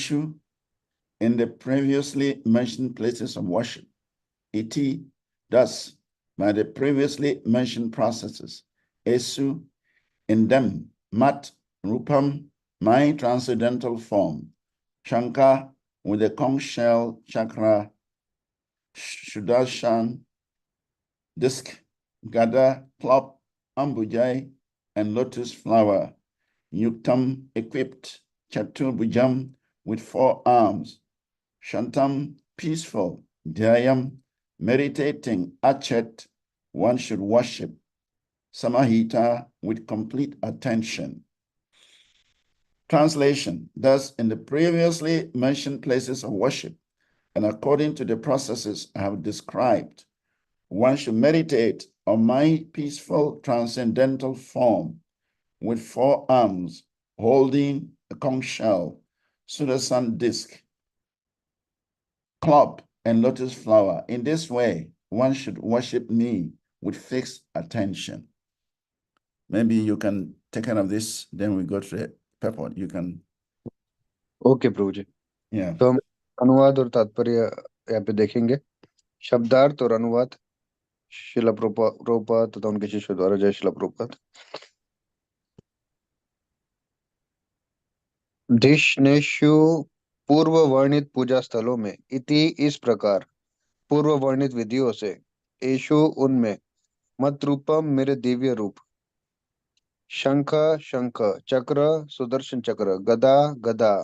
issue in the previously mentioned places of worship. Iti, thus, by the previously mentioned processes, Esu, in them, Mat, Rupam, my transcendental form, Shankar, with the conch shell chakra, Shudarshan, disc, Gada, plop, Ambujai, and lotus flower, Yuktam, equipped, Chaturbujam, with 4 arms, Shantam, peaceful, Dhyayam, meditating, Achet, one should worship, Samahita, with complete attention. Translation, thus in the previously mentioned places of worship, and according to the processes I have described, one should meditate on my peaceful transcendental form with 4 arms, holding a conch shell, Sudarshan disc, club, and lotus flower. In this way, one should worship me with fixed attention. Maybe you can take care of this, then we go to the purport. You can. Okay Prabhu ji. Yeah. तो हम अनुवाद और तात्पर्य यहाँ पे देखेंगे। शब्दार्थ और अनुवाद शिला प्रभुपाद तथा उनके शिष्यों द्वारा। जय शिला प्रभुपाद। धिष्णेषु पूर्व वर्णित पूजा स्थलों में इति इस प्रकार पूर्व वर्णित विधियों से एषु उनमें मत रूपम मेरे दिव्य रूप, शंख शंख, चक्र सुदर्शन चक्र, गदा गदा,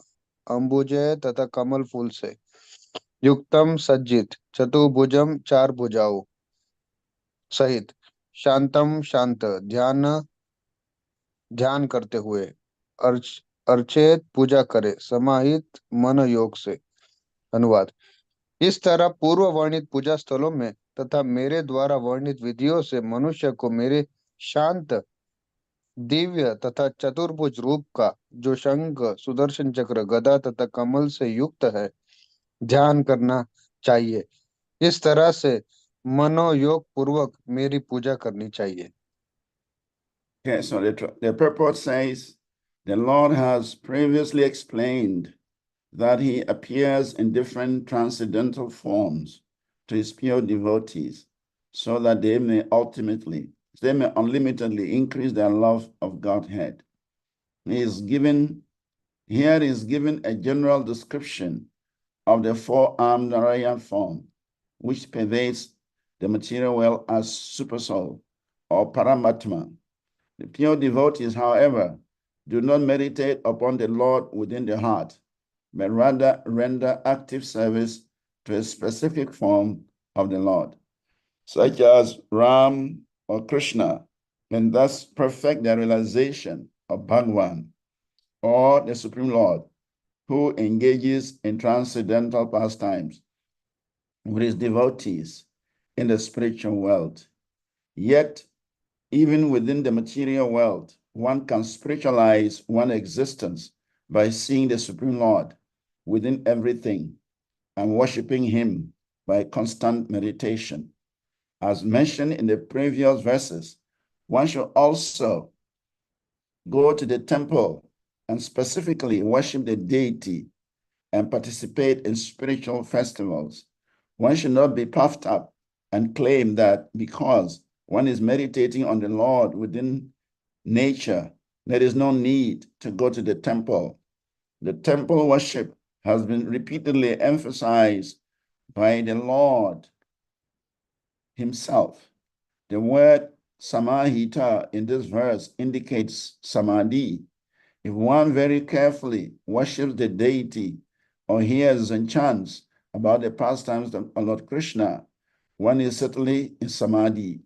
अंबुजे तथा कमल फूल से युक्तम सज्जित, चतुर्भुजम 4 भुजाओं सहित, शांतम शांत, ध्यान करते हुए, अर्चेत पूजा करे, समाहित मन योग से। अनुवाद, इस तरह पूर्व वर्णित पूजा स्थलों में तथा मेरे द्वारा वर्णित विधियों से मनुष्य को मेरे शांत दिव्य तथा चतुर्भुज रूप का, जो शंख सुदर्शन चक्र गदा तथा कमल से युक्त है, ध्यान करना चाहिए। इस तरह से मनोयोग पूर्वक मेरी पूजा करनी चाहिए। Okay, so the purport says, the Lord has previously explained that he appears in different transcendental forms to his pure devotees, so that they may unlimitedly increase their love of Godhead. Here is given a general description of the 4-armed Narayan form, which pervades the material world as Supersoul or Paramatma. The pure devotees, however, do not meditate upon the Lord within the heart, but rather render active service to a specific form of the Lord, such as Ram or Krishna, and thus perfect their realization of Bhagavan, or the Supreme Lord, who engages in transcendental pastimes with his devotees in the spiritual world. Yet, even within the material world, one can spiritualize one's existence by seeing the Supreme Lord within everything and worshiping him by constant meditation. As mentioned in the previous verses, one should also go to the temple and specifically worship the deity and participate in spiritual festivals. One should not be puffed up and claim that because one is meditating on the Lord within nature, there is no need to go to the temple. The temple worship has been repeatedly emphasized by the Lord himself. The word samahita in this verse indicates samadhi. If one very carefully worships the deity or hears and chants about the pastimes of Lord Krishna, one is certainly in samadhi.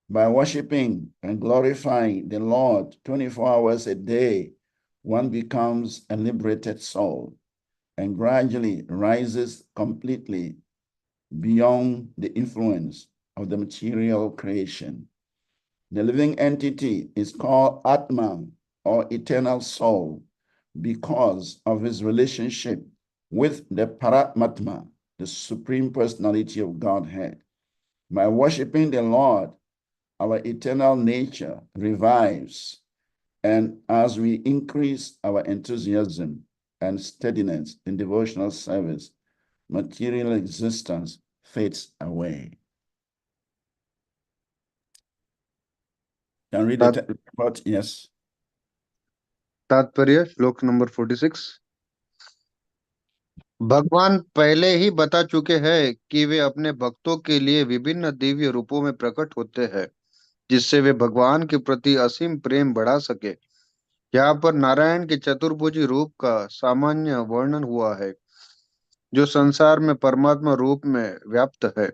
By worshiping and glorifying the Lord 24 hours a day, one becomes a liberated soul and gradually rises completely beyond the influence of the material creation. The living entity is called Atman, or eternal soul, because of his relationship with the Paramatma, the Supreme Personality of Godhead. By worshiping the Lord, our eternal nature revives, and as we increase our enthusiasm and steadiness in devotional service, material existence fades away. Can read the report? Yes. तात्पर्य श्लोक number 46। भगवान पहले ही बता चुके हैं कि वे अपने भक्तों के लिए विभिन्न दिव्य रूपों में प्रकट होते हैं, जिससे वे भगवान के प्रति असीम प्रेम बढ़ा सके। यहाँ पर नारायण के चतुर्भुजी रूप का सामान्य वर्णन हुआ है, जो संसार में परमात्मा रूप में व्याप्त है।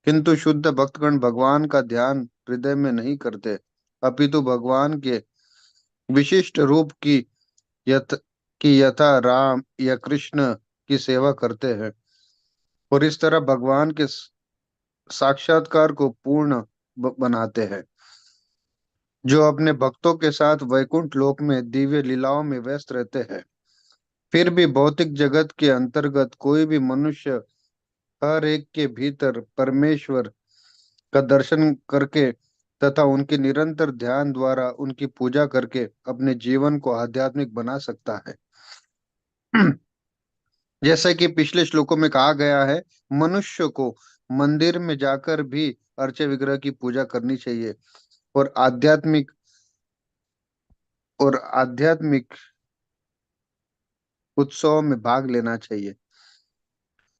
किंतु शुद्ध भक्तगण भगवान का ध्यान हृदय में नहीं करते, अपितु भगवान के विशिष्ट रूप यथ यथा राम या कृष्ण की सेवा करते हैं, और इस तरह भगवान के साक्षात्कार को पूर्ण बनाते हैं, जो अपने भक्तों के साथ वैकुंठ लोक में दिव्य लीलाओं में व्यस्त रहते हैं। फिर भी भौतिक जगत के अंतर्गत कोई भी मनुष्य हर एक के भीतर परमेश्वर का दर्शन करके तथा उनके निरंतर ध्यान द्वारा उनकी पूजा करके अपने जीवन को आध्यात्मिक बना सकता है। जैसा कि पिछले श्लोकों में कहा गया है, मनुष्य को मंदिर में जाकर भी अर्चे विग्रह की पूजा करनी चाहिए और आध्यात्मिक उत्सव में भाग लेना चाहिए।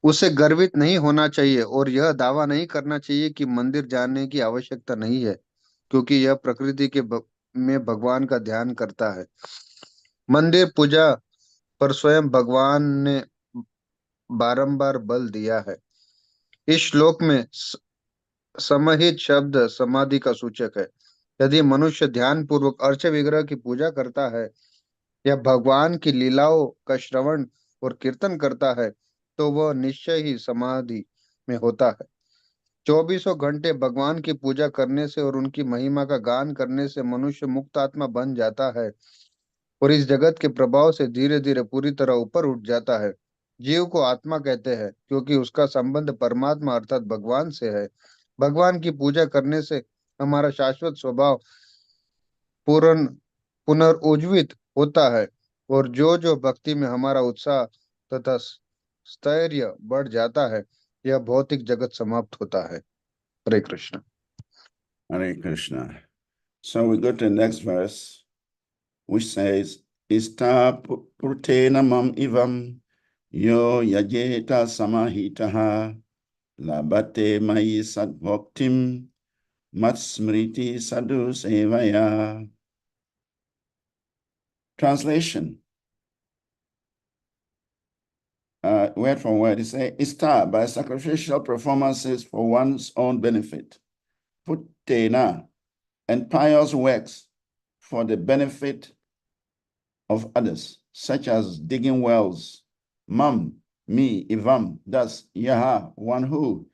उसे गर्वित नहीं होना चाहिए और यह दावा नहीं करना चाहिए कि मंदिर जाने की आवश्यकता नहीं है, क्योंकि यह प्रकृति में भगवान का ध्यान करता है। मंदिर पूजा पर स्वयं भगवान ने बारंबार बल दिया है। इस श्लोक में समाहित शब्द समाधि का सूचक है। यदि मनुष्य ध्यान पूर्वक अर्च विग्रह की पूजा करता है या भगवान की लीलाओं का श्रवण और कीर्तन करता है, तो वह निश्चय ही समाधि में होता है। 24 घंटे भगवान की पूजा करने से और उनकी महिमा का गान करने से मनुष्य मुक्त आत्मा बन जाता है और इस जगत के प्रभाव से धीरे धीरे पूरी तरह ऊपर उठ जाता है। जीव को आत्मा कहते हैं क्योंकि उसका संबंध परमात्मा अर्थात भगवान से है। भगवान की पूजा करने से हमारा शाश्वत स्वभाव पूर्ण पुनर्उज्जीवित होता है और जो जो भक्ति में हमारा उत्साह तथा स्थैर्य बढ़ जाता है, यह भौतिक जगत समाप्त होता है। Hare Krishna. Hare Krishna. So we go to the next verse, which says, Ista purtena mam ivam yo yajeta samahitaha labate mayi sadbhaktim matsmriti sadhu sevaya. Translation. Word from word, it says, Ista, by sacrificial performances for one's own benefit. Putena, and pious works for the benefit of others, such as digging wells. Mam, me, Ivam, thus, Yaha, one who,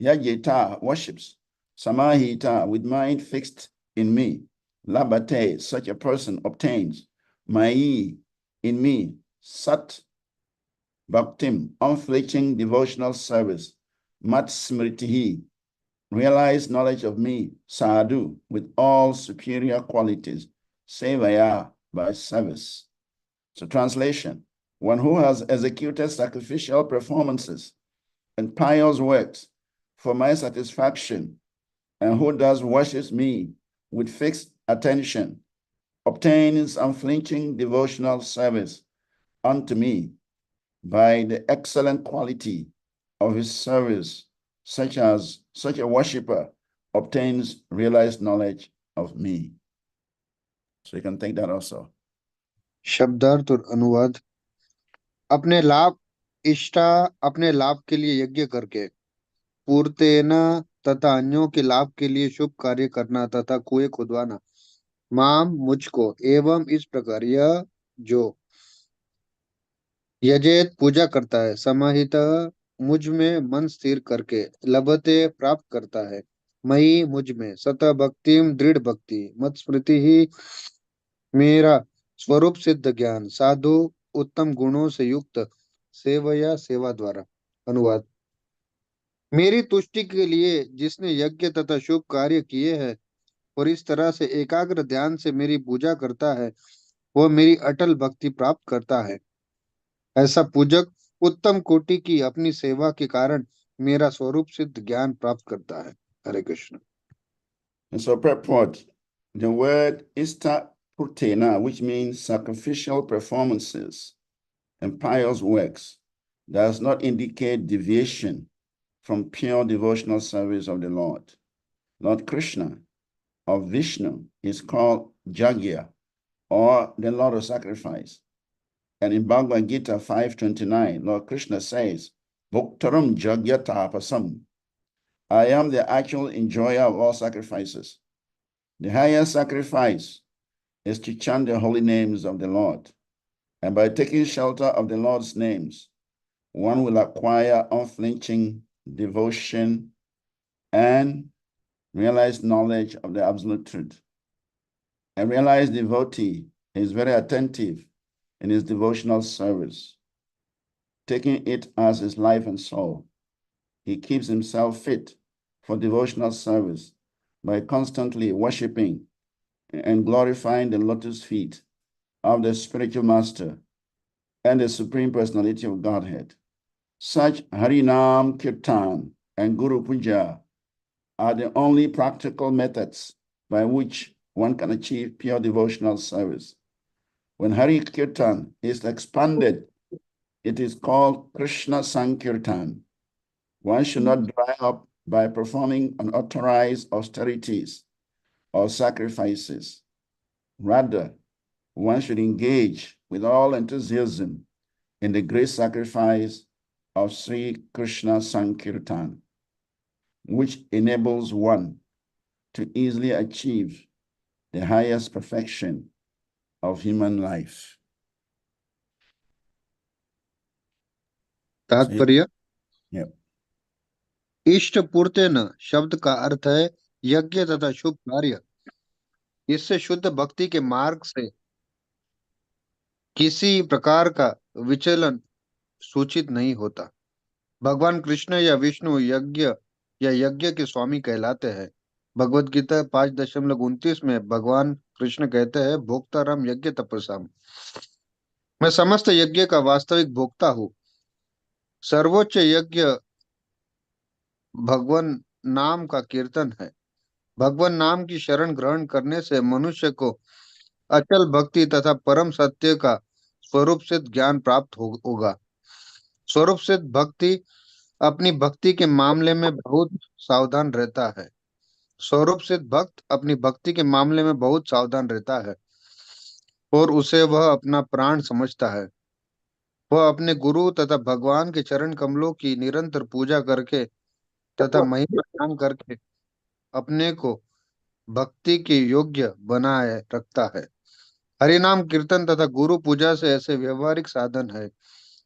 Yajeta, worships. Samahita, with mind fixed in me. Labate, such a person obtains. Mai, in me. Sat, bhaktim, unflinching devotional service. Mat smritihi, realize knowledge of me. Sadhu, with all superior qualities. Sevaya, by service. So translation, one who has executed sacrificial performances and pious works for my satisfaction, and who does worships me with fixed attention, obtains unflinching devotional service unto me by the excellent quality of his service, such a worshipper obtains realized knowledge of me. So you can take that also. शब्दार्थ और अनुवाद। अपने लाभ के लिए यज्ञ करके, पूर्तेना तथा अन्यों के लाभ के लिए शुभ कार्य करना तथा कुएं खुदवाना। माम, मुझको, एवं इस प्रकार, यह जो यजेत पूजा करता है, समाहित मुझ में मन स्थिर करके, लभते प्राप्त करता है, मई मुझ में, सतः भक्तिम दृढ़ भक्ति, मत स्मृति ही मेरा स्वरूप सिद्ध ज्ञान, साधु उत्तम गुणों से युक्त, सेवया सेवा द्वारा। अनुवाद। मेरी तुष्टि के लिए जिसने यज्ञ तथा शुभ कार्य किए हैं और इस तरह से एकाग्र ध्यान से मेरी पूजा करता है, वह मेरी अटल भक्ति प्राप्त करता है। ऐसा पूजक उत्तम कोटि की अपनी सेवा के कारण मेरा स्वरूप सिद्ध ज्ञान प्राप्त करता है। Hare Krishna. And so purport, the word istapurtena, which means sacrificial performances and pious works, does not indicate deviation from pure devotional service of the Lord. Lord Krishna or Vishnu is called Jagya, or the Lord of Sacrifice. And in Bhagavad Gita 5:29, Lord Krishna says, Bhoktaram Jagya Tapasam. I am the actual enjoyer of all sacrifices. The highest sacrifice is to chant the holy names of the Lord. And by taking shelter of the Lord's names, one will acquire unflinching devotion and realize knowledge of the absolute truth. A realized devotee is very attentive in his devotional service, taking it as his life and soul. He keeps himself fit for devotional service by constantly worshiping and glorifying the lotus feet of the spiritual master and the Supreme Personality of Godhead. Such Harinam Kirtan and Guru Puja are the only practical methods by which one can achieve pure devotional service. When Hari Kirtan is expanded, it is called Krishna Sankirtan. One should not dry up by performing unauthorized austerities or sacrifices. Rather, one should engage with all enthusiasm in the great sacrifice of Sri Krishna Sankirtan, which enables one to easily achieve the highest perfection of human life. तात्पर्य। Yep. इष्ट पूर्तेन शब्द का अर्थ है यज्ञ तथा शुभ कार्य। इससे शुद्ध भक्ति के मार्ग से किसी प्रकार का विचलन सूचित नहीं होता। भगवान कृष्ण या विष्णु यज्ञ या यज्ञ के स्वामी कहलाते हैं। भगवत गीता 5:29 में भगवान कृष्ण कहते हैं, भोक्ताराम यज्ञ तपसाम। मैं समस्त यज्ञ का वास्तविक भोक्ता हूँ। सर्वोच्च यज्ञ भगवान नाम का कीर्तन है। भगवान नाम की शरण ग्रहण करने से मनुष्य को अचल भक्ति तथा परम सत्य का स्वरूप सिद्ध ज्ञान प्राप्त होगा। स्वरूप सिद्ध भक्ति अपनी भक्ति के मामले में बहुत सावधान रहता है। स्वरूप सिद्ध भक्त अपनी भक्ति के मामले में बहुत सावधान रहता है और उसे वह अपना प्राण समझता है। वह अपने गुरु तथा भगवान के चरण कमलों की निरंतर पूजा करके तथा महिमा गान करके अपने को भक्ति के योग्य बनाए रखता है। हरिनाम कीर्तन तथा गुरु पूजा से ऐसे व्यवहारिक साधन है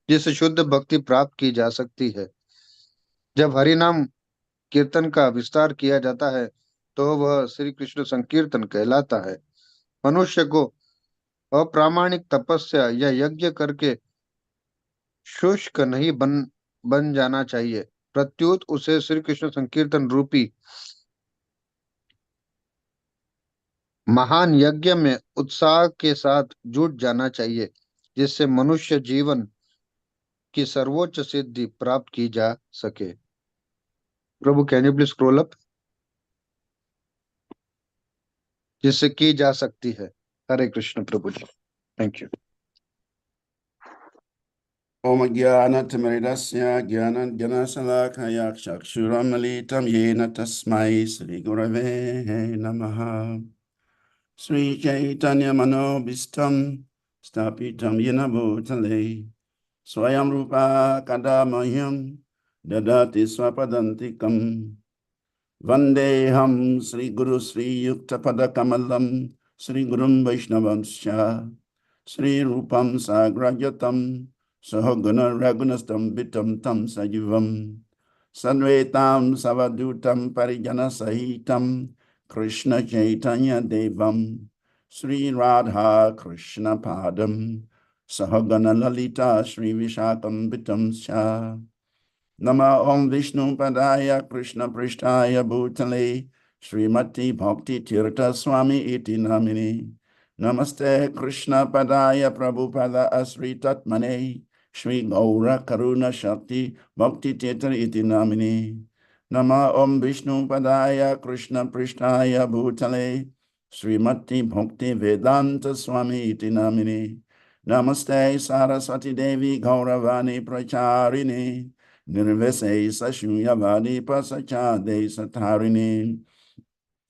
जिससे शुद्ध भक्ति प्राप्त की जा सकती है। जब हरिनाम कीर्तन का विस्तार किया जाता है तो वह श्री कृष्ण संकीर्तन कहलाता है। मनुष्य को अप्रामाणिक तपस्या या यज्ञ करके शुष्क नहीं बन जाना चाहिए। प्रत्युत उसे श्री कृष्ण संकीर्तन रूपी महान यज्ञ में उत्साह के साथ जुट जाना चाहिए, जिससे मनुष्य जीवन की सर्वोच्च सिद्धि प्राप्त की जा सके। प्रभु, can you please scroll up? जिससे की जा सकती है। हरे कृष्ण प्रभु जी, thank you. Om Jnanatimirasya Jnananjanasalakaya Chakshuramitam Yena Tasmai Sri Gurave Namaha. Sri Chaitanya Manobhistam Stapitam Yena Bhutale Swayam Rupa Kadamayam Dadati Swapadantikam Vandeham Sri Guru Sri Yuktapada Kamalam Sri Gurum Vaishnavamscha Sri Rupam Sagrajatam Sahagana Ragunastam Bitam Tam Sajivam Sadvetam Savadutam Parijana Sahitam Krishna Chaitanya Devam Sri Radha Krishna Padam Sahagana Lalita Sri Vishakam Bitam Sha Nama Om Vishnu Padaya Krishna Prishtaya Bhutale Srimati Bhakti Tirtha Swami Iti Namini Namaste Krishna Padaya Prabhupada Asri Tatmane Shri Gaura Karuna Shakti Bhakti Tetra Iti Namini. Nama Om Vishnu Padaya Krishna Prishtaya Bhutale Srimati Bhakti Vedanta Swami Iti Namini. Namaste Saraswati Devi Gauravani Pracharini Nirvese Sashunyavadi Pasachade Satarini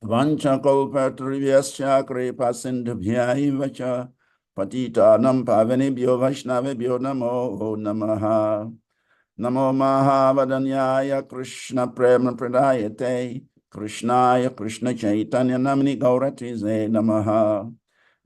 Vanchakalpatrivyaschya kripa sindhubhyaiva cha patitanam pavanebhyo vaishnavebhyo namo namaha. Namo Mahavadanyaya Krishna Prema Pradayate Krishnaya Krishna Chaitanya Namini Gauratize Namaha.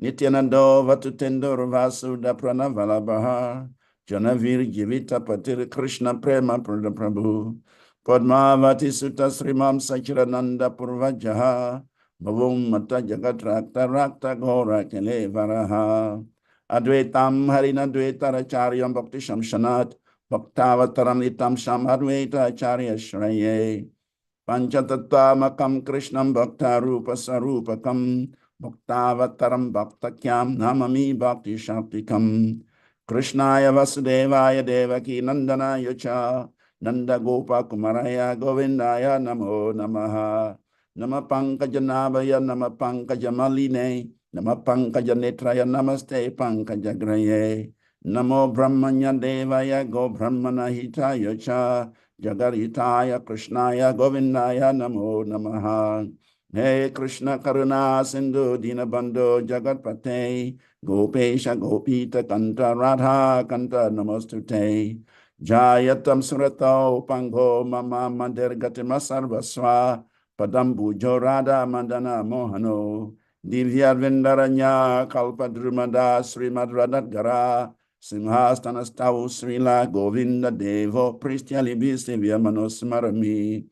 Nityanando Vatutendur Vasuda Pranavalabha Janavir Jivita Patir Krishna Prema Prabhu Padmavati Sutta Srimam Sachirananda Purvajaha Bhavum Mata Jagat Rakta Rakta Gora Kele Varaha Advaitam Harina Dvaitaracharyam Bhakti Shamshanat Bhaktavataram Nitam Samadvaita Acharya Shraye Panchatattvamakam Krishnam Bhakta Rupa Sarupakam Bhaktavataram Bhaktakyam Namami Bhakti Shaktikam Krishnaya Vasudevaya Devaki Nandanaya Cha Nanda Gopa Kumaraya Govindaya Namo Namaha Nama Pankajanabaya Nama Pankajamaline Nama Pankajanetraya Namaste Pankajagraye Namo Brahmanya Devaya Go Brahmana Hitaya Cha Jagarhitaya Krishnaya Govindaya Namo Namaha. Hey Krishna Karuna Sindhu Dinabandhu Jagatpate Gopesha Gopita Kanta Radha Kanta Namostute Jayatam Surato Pango Mama Mandir Gatima Sarvaswa Padambu Jorada Mandana Mohano Divya Vindaranya Kalpadrumada Srimad Radhagara Simhastanastavu Srila Govinda Devo Pristyali Bistivya Manosmarami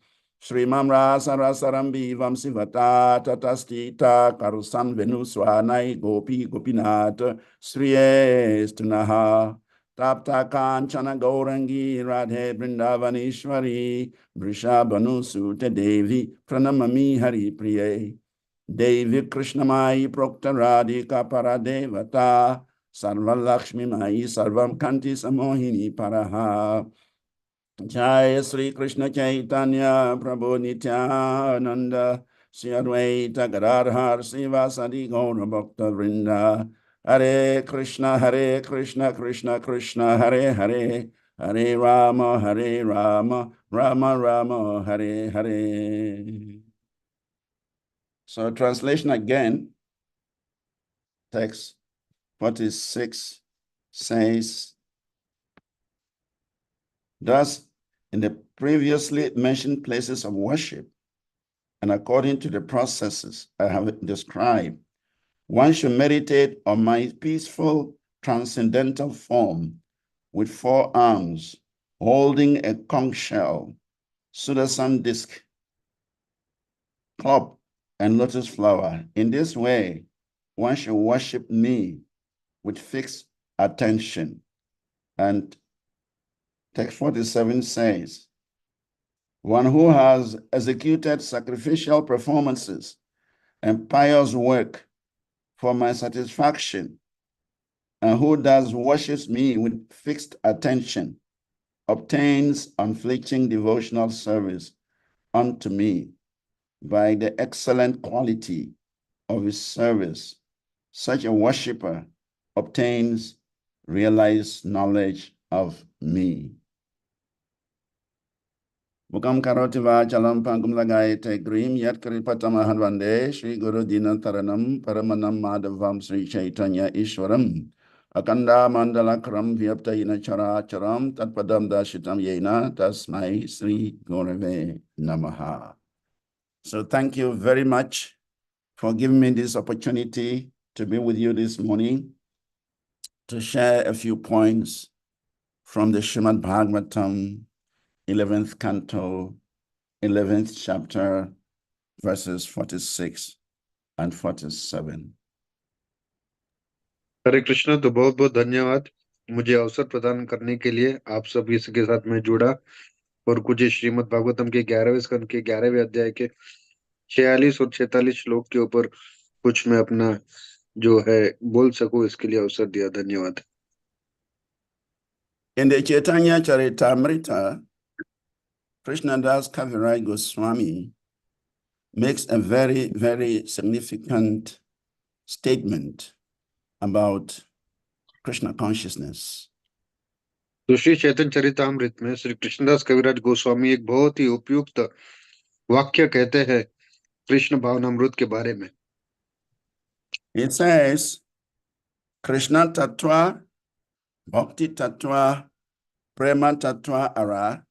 Srimam Rasa Rasarambi Vamsivata Tatastita Karusan Venuswanai Gopi Gopinat Sriyestunaha Tapta Kanchana Gaurangi Radhe Brindavanishwari Vrishabhanu Sute Devi Pranamami Hari Priye Devi Krishnamai Prokta Radhika Paradevata Sarva Lakshmi Mai Sarvam Kanti Samohini Paraha Jai Sri Krishna Chaitanya Prabhu Nityananda Sri Advaita Gadadhar Srivas Adi Gaura Bhakta Vrinda Hare Krishna Krishna Krishna Hare Hare Hare Rama Rama Rama Hare Hare. So translation again, text 46 says, thus, in the previously mentioned places of worship, and according to the processes I have described, one should meditate on my peaceful transcendental form with 4 arms, holding a conch shell, Sudarshan disc, club, and lotus flower. In this way, one should worship me with fixed attention. And text 47 says, one who has executed sacrificial performances and pious work for my satisfaction, and who thus worships me with fixed attention, obtains unflinching devotional service unto me by the excellent quality of his service. Such a worshiper obtains realized knowledge of me. Mukam karoti vachalam pangum lagayate grim yat kripatamahan vande Shri Guru Dinataranam Paramanam Madhavam Sri Chaitanya Ishwaram Akanda Mandalakram Vyaptayina Chara Charam Tatpadam Dashitam Yena Tasmai Sri Gurave Namaha. So thank you very much for giving me this opportunity to be with you this morning to share a few points from the Srimad Bhagavatam 11th canto, 11th chapter, verses 46 and 47. हरे कृष्ण। तो बहुत बहुत धन्यवाद मुझे अवसर प्रदान करने के लिए। आप सब इसके साथ मैं जुड़ा और कुछ श्रीमद् भागवतम के 11वें स्कंद के 11वें अध्याय के 46 और 46 श्लोक के ऊपर कुछ मैं अपना जो है बोल सकूं, इसके लिए अवसर दिया। धन्यवाद। In the Chaitanya Charitamrita, Krishnadas Kaviraj Goswami makes a very, very significant statement about Krishna consciousness. तो श्री चैतन्य चरितामृत में श्री कृष्णदास कविराज गोस्वामी एक बहुत ही उपयुक्त वाक्य कहते हैं कृष्ण भावनामृत के बारे में। It says, Krishna Tattva, Bhakti Tattva, Prema Tattva Ara,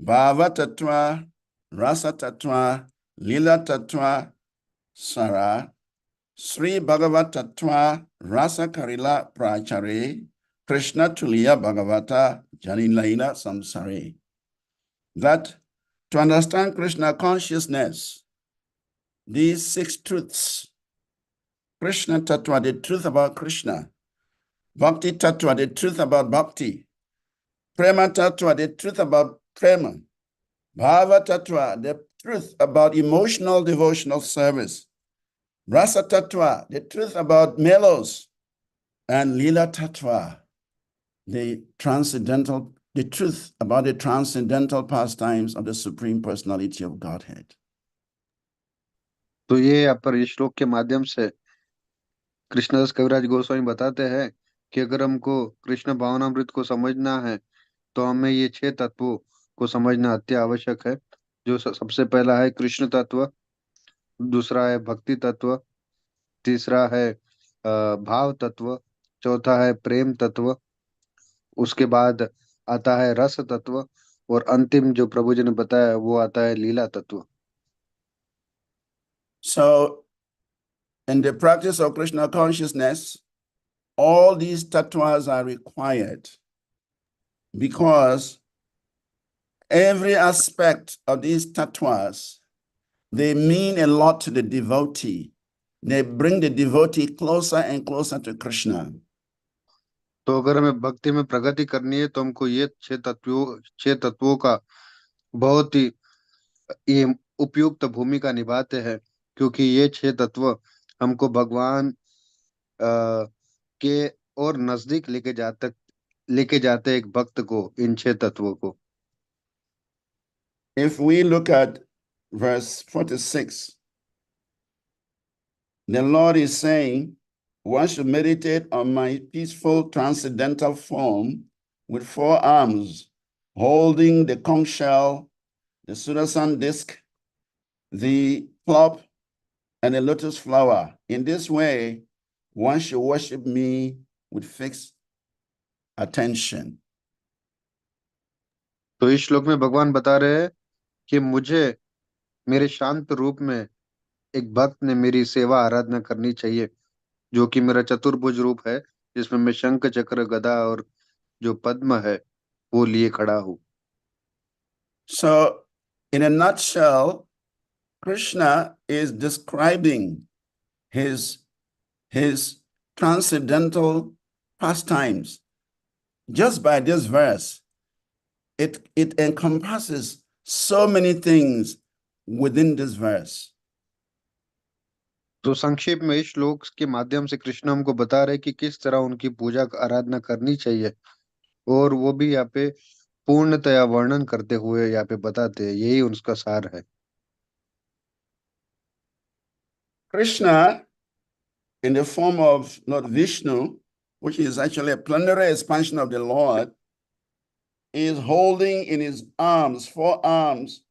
Bhava Tattva, Rasa Tattva, Lila Tattva Sara, Sri Bhagavata Tattva, Rasa Karila Prachare, Krishna Tuliya Bhagavata, Janilaila Samsare. That to understand Krishna consciousness, these 6 truths, Krishna Tattva, the truth about Krishna, Bhakti Tattva, the truth about Bhakti, Prema Tattva, the truth about Prema, Bhava Tattva, the truth about emotional devotional service, Rasa Tattva, the truth about melos, and Lila Tattva, the truth about the transcendental pastimes of the Supreme Personality of Godhead. तो ये यहाँ पर इस श्लोक के माध्यम से कृष्णदास कविराज गोस्वामी बताते हैं कि अगर हमको कृष्ण भावनामृत को समझना है तो हमें ये 6 तत्वों को समझना अति आवश्यक है। जो सबसे पहला है कृष्ण तत्व, दूसरा है भक्ति तत्व, तीसरा है भाव तत्व, चौथा है प्रेम तत्व, उसके बाद आता है रस तत्व और अंतिम जो प्रभु जी ने बताया वो आता है लीला तत्व। So, in the practice of Krishna consciousness, all these tattvas are required because every aspect of these tattvas, they mean a lot to the devotee. They bring the devotee closer and closer to Krishna. तो अगर हमें भक्ति में प्रगति करनी है तो हमको ये 6 तत्वों का बहुत ही ये उपयुक्त भूमिका निभाते हैं, क्योंकि ये 6 तत्व हमको भगवान के और नजदीक लेके जाते एक भक्त को, इन 6 तत्वों को। If we look at verse 46, the Lord is saying, one should meditate on my peaceful transcendental form with 4 arms, holding the conch shell, the Sudarshan disc, the club, and the lotus flower. In this way, one should worship me with fixed attention. तो इस श्लोक में भगवान बता रहे हैं कि मुझे मेरे शांत रूप में एक भक्त ने मेरी सेवा आराधना करनी चाहिए, जो कि मेरा चतुर्भुज रूप है, जिसमें मैं शंख चक्र गदा और जो पद्म है वो लिए खड़ा हूँ। So, in a nutshell, Krishna is describing his transcendental pastimes. Just by this verse, it encompasses so many things within this verse. तो संक्षेप में इस श्लोक के माध्यम से कृष्ण हमको बता रहे कि किस तरह उनकी पूजा आराधना करनी चाहिए, और वो भी यहाँ पे पूर्णतया वर्णन करते हुए यहाँ पे बताते हैं, यही उनका सार है। Krishna, in the form of Lord Vishnu, which is actually a plenary expansion of the Lord, is holding in his arms, 4 arms,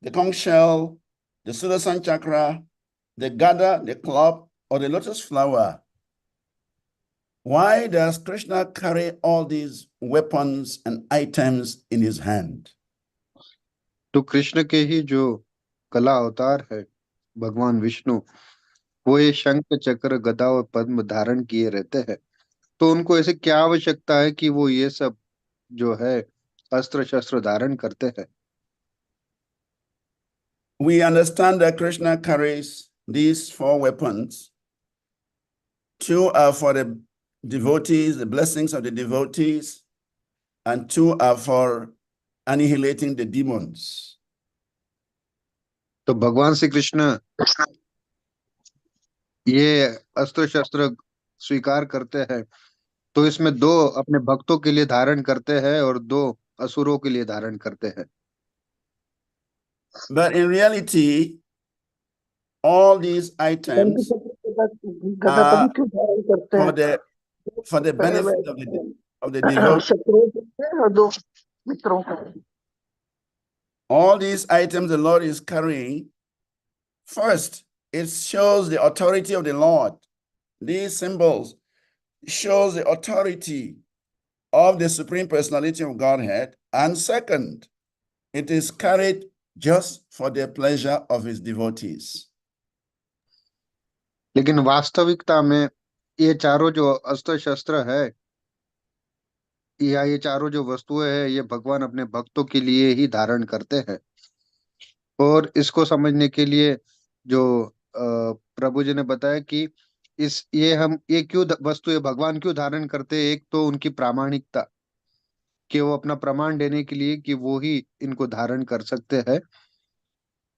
the conch shell, the Sudarshan chakra, the gada, the club, or the lotus flower. Why does Krishna carry all these weapons and items in his hand? तो कृष्ण के ही जो कला अवतार है भगवान विष्णु, वो ये शंख चक्र गदा और पद्म धारण किए रहते हैं, तो उनको ऐसे क्या आवश्यकता है कि वो ये सब जो है अस्त्र शस्त्र धारण करते हैं। We understand that Krishna carries these 4 weapons. 2 are for the devotees, the blessings of the devotees, and 2 are for annihilating the demons. तो भगवान श्री कृष्ण ये अस्त्र शस्त्र स्वीकार करते हैं, तो इसमें दो अपने भक्तों के लिए धारण करते हैं और दो असुरों के लिए धारण करते हैं। But in reality, all these शंख items चक्र के साथ गदा कभी are क्यों धारण करते for हैं? the for the पहले benefit of the devotee. शत्रुओं के लिए और दो मित्रों का। All these items the Lord is carrying, first, it shows the authority of the Lord. These symbols shows the authority of the Supreme Personality of Godhead. And second, it is carried just for the pleasure of his devotees. लेकिन वास्तविकता में ये चारों जो अस्त्र शस्त्र है या ये चारों जो वस्तुएं हैं ये भगवान अपने भक्तों के लिए ही धारण करते हैं। और इसको समझने के लिए जो प्रभु जी ने बताया कि इस ये क्यों वस्तुएं भगवान क्यों धारण करते हैं, एक तो उनकी प्रामाणिकता कि वो अपना प्रमाण देने के लिए कि वो ही इनको धारण कर सकते हैं,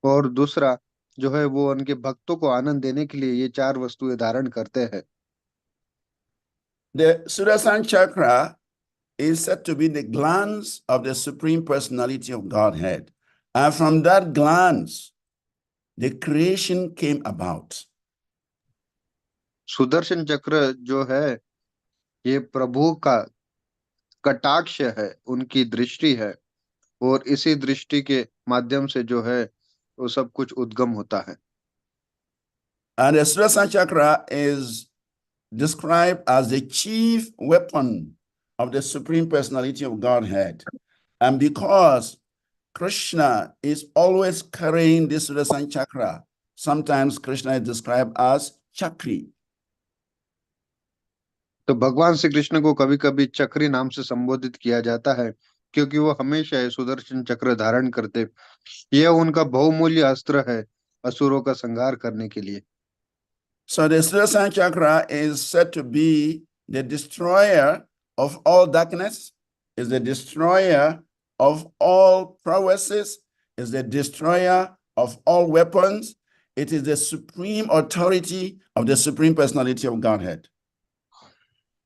और दूसरा जो है वो उनके भक्तों को आनंद देने के लिए ये चार वस्तुएं धारण करते हैं। The Sudarshan Chakra is said to be the glance of the Supreme Personality of Godhead. And from that glance, the creation came about. Sudarshan चक्र जो है ये प्रभु का कटाक्ष है, उनकी दृष्टि है, और इसी दृष्टि के माध्यम से जो है वो सब कुछ उद्गम होता है। And the Sudarshan Chakra is described as the chief weapon of the Supreme Personality of Godhead. And because Krishna is always carrying this Sudarshan Chakra, sometimes Krishna is described as Chakri. तो भगवान श्री कृष्ण को कभी कभी चक्री नाम से संबोधित किया जाता है क्योंकि वो हमेशा ये सुदर्शन चक्र धारण करते। यह उनका बहुमूल्य अस्त्र है असुरों का संहार करने के लिए। So the Sudarshan Chakra is said to be the destroyer of all darkness, is the destroyer of all prowesses, is the destroyer of all weapons. It is the supreme authority of the Supreme Personality of Godhead.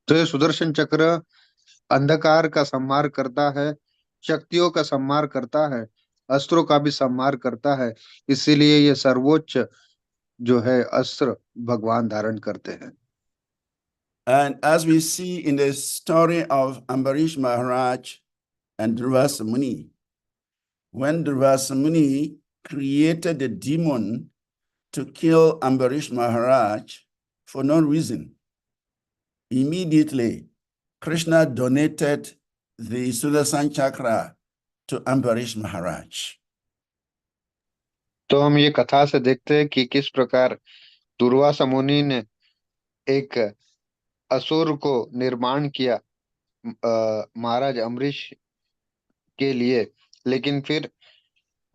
तो ये सुदर्शन चक्र अंधकार का संहार करता है, शक्तियों का संहार करता है, अस्त्रों का भी संहार करता है, इसीलिए ये सर्वोच्च जो है अस्त्र भगवान धारण करते हैं। And as we see in the story of Ambarish Maharaj and Durvasa Muni, when Durvasa Muni created the demon to kill Ambarish Maharaj for no reason, immediately Krishna donated the Sudarshan Chakra to Ambarish Maharaj. तो हम ये कथा से देखते हैं कि किस प्रकार दुर्वासा मुनि ने एक असुर को निर्माण किया महाराज अम्बरीश के लिए, लेकिन फिर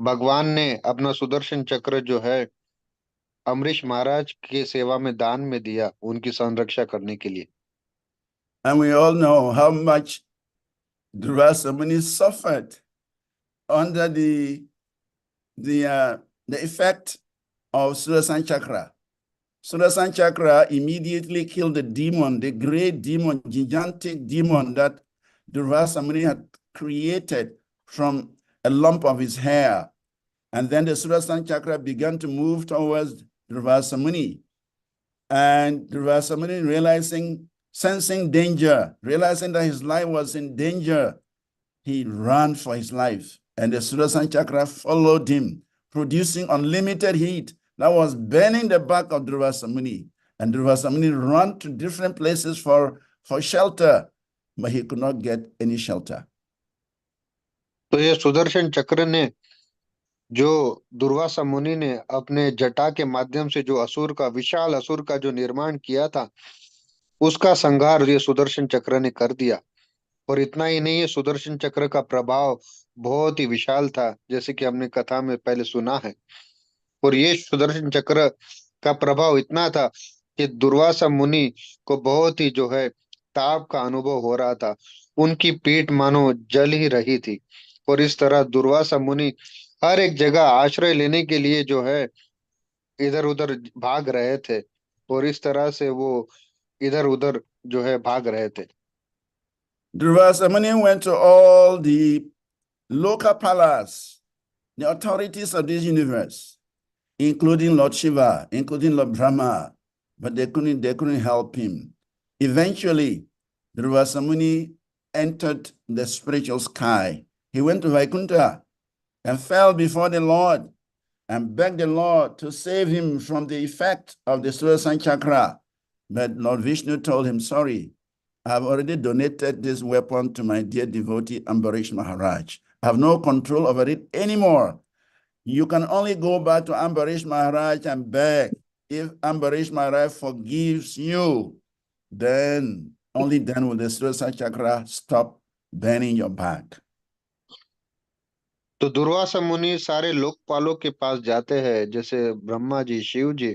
भगवान ने अपना सुदर्शन चक्र जो है अम्बरीश महाराज के सेवा में दान में दिया उनकी संरक्षा करने के लिए। And we all know how much Durvasa Muni suffered under the effect of Sudarshan Chakra. Sudarshan Chakra immediately killed the demon, the great demon, gigantic demon that Durvasa Muni had created from a lump of his hair. And then the Sudarshan Chakra began to move towards Durvasa Muni. And Durvasa Muni, sensing danger, realizing that his life was in danger, he ran for his life. And the Sudarshan Chakra followed him, producing unlimited heat that was burning the back of Durvasa Muni. And Durvasa Muni ran to different places for shelter, but he could not get any shelter. तो ये सुदर्शन चक्र ने जो दुर्वासा मुनि ने अपने जटा के माध्यम से जो असुर का विशाल असुर का जो निर्माण किया था उसका संहार ये सुदर्शन चक्र ने कर दिया। और इतना ही नहीं है, सुदर्शन चक्र का प्रभाव बहुत ही विशाल था, जैसे कि हमने कथा में पहले सुना है। और ये सुदर्शन चक्र का प्रभाव इतना था कि दुर्वासा मुनि को बहुत ही जो है ताप का अनुभव हो रहा था, उनकी पीठ मानो जल ही रही थी। और इस तरह दुर्वासा मुनि हर एक जगह आश्रय लेने के लिए जो है इधर उधर भाग रहे थे, और इस तरह से वो इधर उधर जो है भाग रहे थे। Dhruva went to all the local palace, the authorities of this universe, including Lord Shiva, including Lord Brahma, but they couldn't help him. Eventually, Dhruva entered the spiritual sky. He went to Vaikuntha and fell before the Lord and begged the Lord to save him from the effect of the Sudarsana chakra. But Lord Vishnu told him, sorry, I have already donated this weapon to my dear devotee Ambarish Maharaj. I have no control over it anymore. You can only go back to Ambarish Maharaj and beg. If Ambarish Maharaj forgives you, then only then will the Sudarsana chakra stop burning your back. तो दुर्वासा मुनि सारे लोकपालों के पास जाते हैं, जैसे ब्रह्मा जी, शिव जी,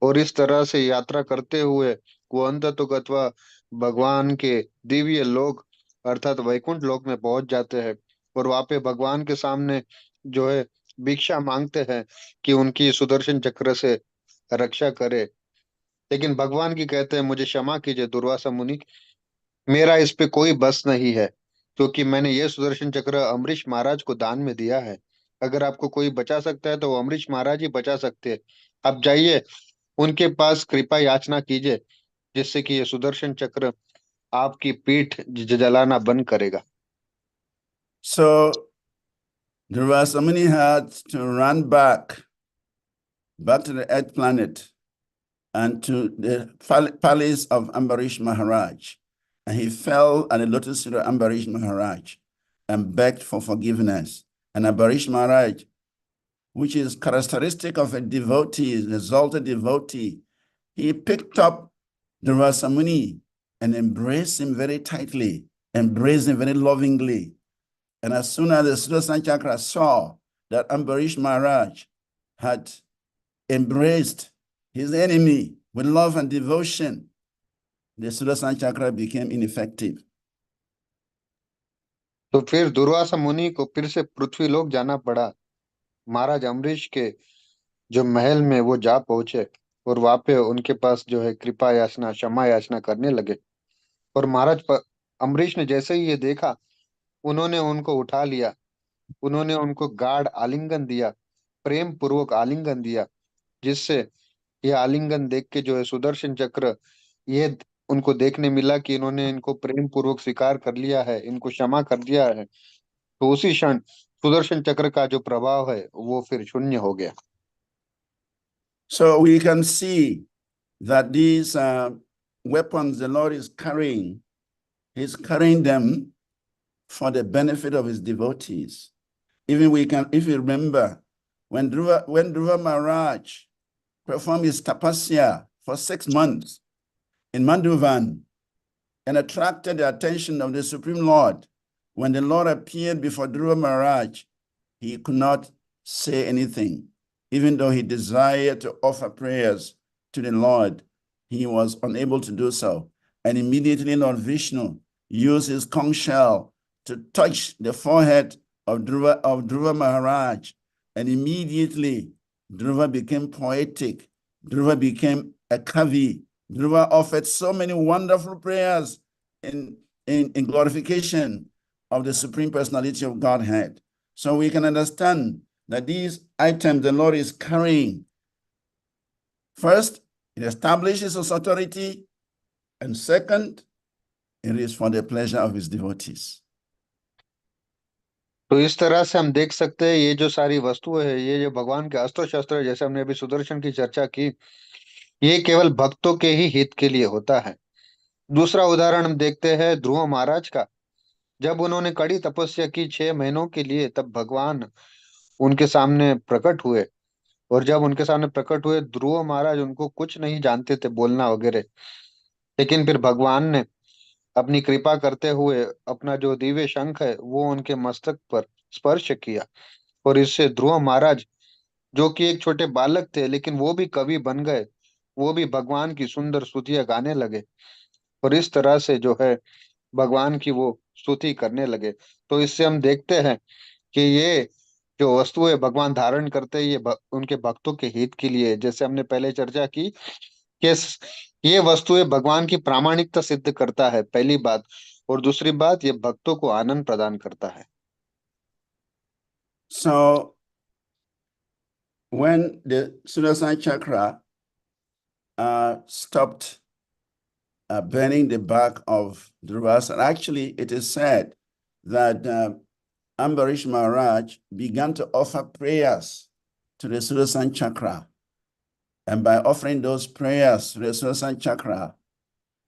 और इस तरह से यात्रा करते हुए वो अंत तो गत्वा भगवान के दिव्य लोक अर्थात वैकुंठ लोक में पहुंच जाते हैं। और वहां पे भगवान के सामने जो है भिक्षा मांगते हैं कि उनकी सुदर्शन चक्र से रक्षा करे। लेकिन भगवान की कहते हैं, मुझे क्षमा कीजिए दुर्वासा मुनि, मेरा इस पे कोई बस नहीं है, क्योंकि मैंने ये सुदर्शन चक्र अम्बरीश महाराज को दान में दिया है। अगर आपको कोई बचा सकता है तो वो अम्बरीश महाराज ही बचा सकते हैं। आप जाइए, उनके पास कृपा याचना कीजिए, जिससे कि ये सुदर्शन चक्र आपकी पीठ जलाना बंद करेगा। So Dhruva had to run back to the earth planet and to the palace of Ambarish Maharaj. And he fell at the lotus feet of Ambarish Maharaj and begged for forgiveness. And Ambarish Maharaj, which is characteristic of a devotee, an exalted devotee, he picked up Dhruva and embraced him very tightly, embraced him very lovingly. And as soon as the Sudarsana chakra saw that Ambarish Maharaj had embraced his enemy with love and devotion, the Sudarsana chakra became ineffective. तो फिर दुर्वासा मुनि को फिर से पृथ्वी लोक जाना पड़ा। महाराज अम्बरीश के जो महल में वो जा पहुंचे और वहां पे उनके पास जो है कृपा याचना, क्षमा याचना करने लगे। और अम्बरीश ने जैसे ही ये देखा, उन्होंने उनको उठा लिया, उन्होंने उनको गाढ़ आलिंगन दिया, प्रेम पूर्वक आलिंगन दिया, जिससे यह आलिंगन देख के जो है सुदर्शन चक्र ये उनको देखने मिला कि इन्होंने इनको प्रेम पूर्वक स्वीकार कर लिया है, इनको क्षमा कर दिया है। तो उसी क्षण सुदर्शन चक्र का जो प्रभाव है वो फिर शून्य हो गया। So we can see that these weapons the Lord is carrying, he's carrying them for the benefit of his devotees. Even if you remember, when Dhruva Maharaj performed his tapasya for 6 months in Madhuvan and attracted the attention of the Supreme Lord, when the Lord appeared before Dhruva Maharaj, he could not say anything. Even though he desired to offer prayers to the Lord, he was unable to do so. And immediately Lord Vishnu used his conch shell to touch the forehead of Dhruva Maharaj. And immediately Dhruva became poetic. Dhruva became a kavi. Dhruva offered so many wonderful prayers in glorification of the Supreme Personality of Godhead. So we can understand that these items the Lord is carrying, first, it establishes his authority, and second, it is for the pleasure of his devotees. तो इस तरह से हम देख सकते हैं ये जो सारी वस्तुएं है, ये जो भगवान के अस्त्र शस्त्र है, जैसे हमने अभी सुदर्शन की चर्चा की, ये केवल भक्तों के ही हित के लिए होता है। दूसरा उदाहरण हम देखते हैं ध्रुव महाराज का। जब उन्होंने कड़ी तपस्या की 6 महीनों के लिए, तब भगवान उनके सामने प्रकट हुए। और जब उनके सामने प्रकट हुए, ध्रुव महाराज उनको कुछ नहीं जानते थे बोलना वगैरह, लेकिन फिर भगवान ने अपनी कृपा करते हुए अपना जो दिव्य शंख है वो उनके मस्तक पर स्पर्श किया। और इससे ध्रुव महाराज, जो कि एक छोटे बालक थे लेकिन वो भी कवि बन गए, वो भी भगवान की सुंदर स्तुतियां गाने लगे। और इस तरह से जो है भगवान की वो स्तुति करने लगे। तो इससे हम देखते हैं कि ये जो वस्तुएं भगवान धारण करते हैं, उनके भक्तों के हित के लिए। जैसे हमने पहले चर्चा की कि ये वस्तुएं भगवान की प्रामाणिकता सिद्ध करता है, पहली बात। और दूसरी बात, ये भक्तों को आनंद प्रदान करता है। So when the Sudarsana chakra stopped burning the back of Durvasa, actually it is said that Ambarish Maharaj began to offer prayers to the Sudarsana chakra. And by offering those prayers to the Sudarsana chakra,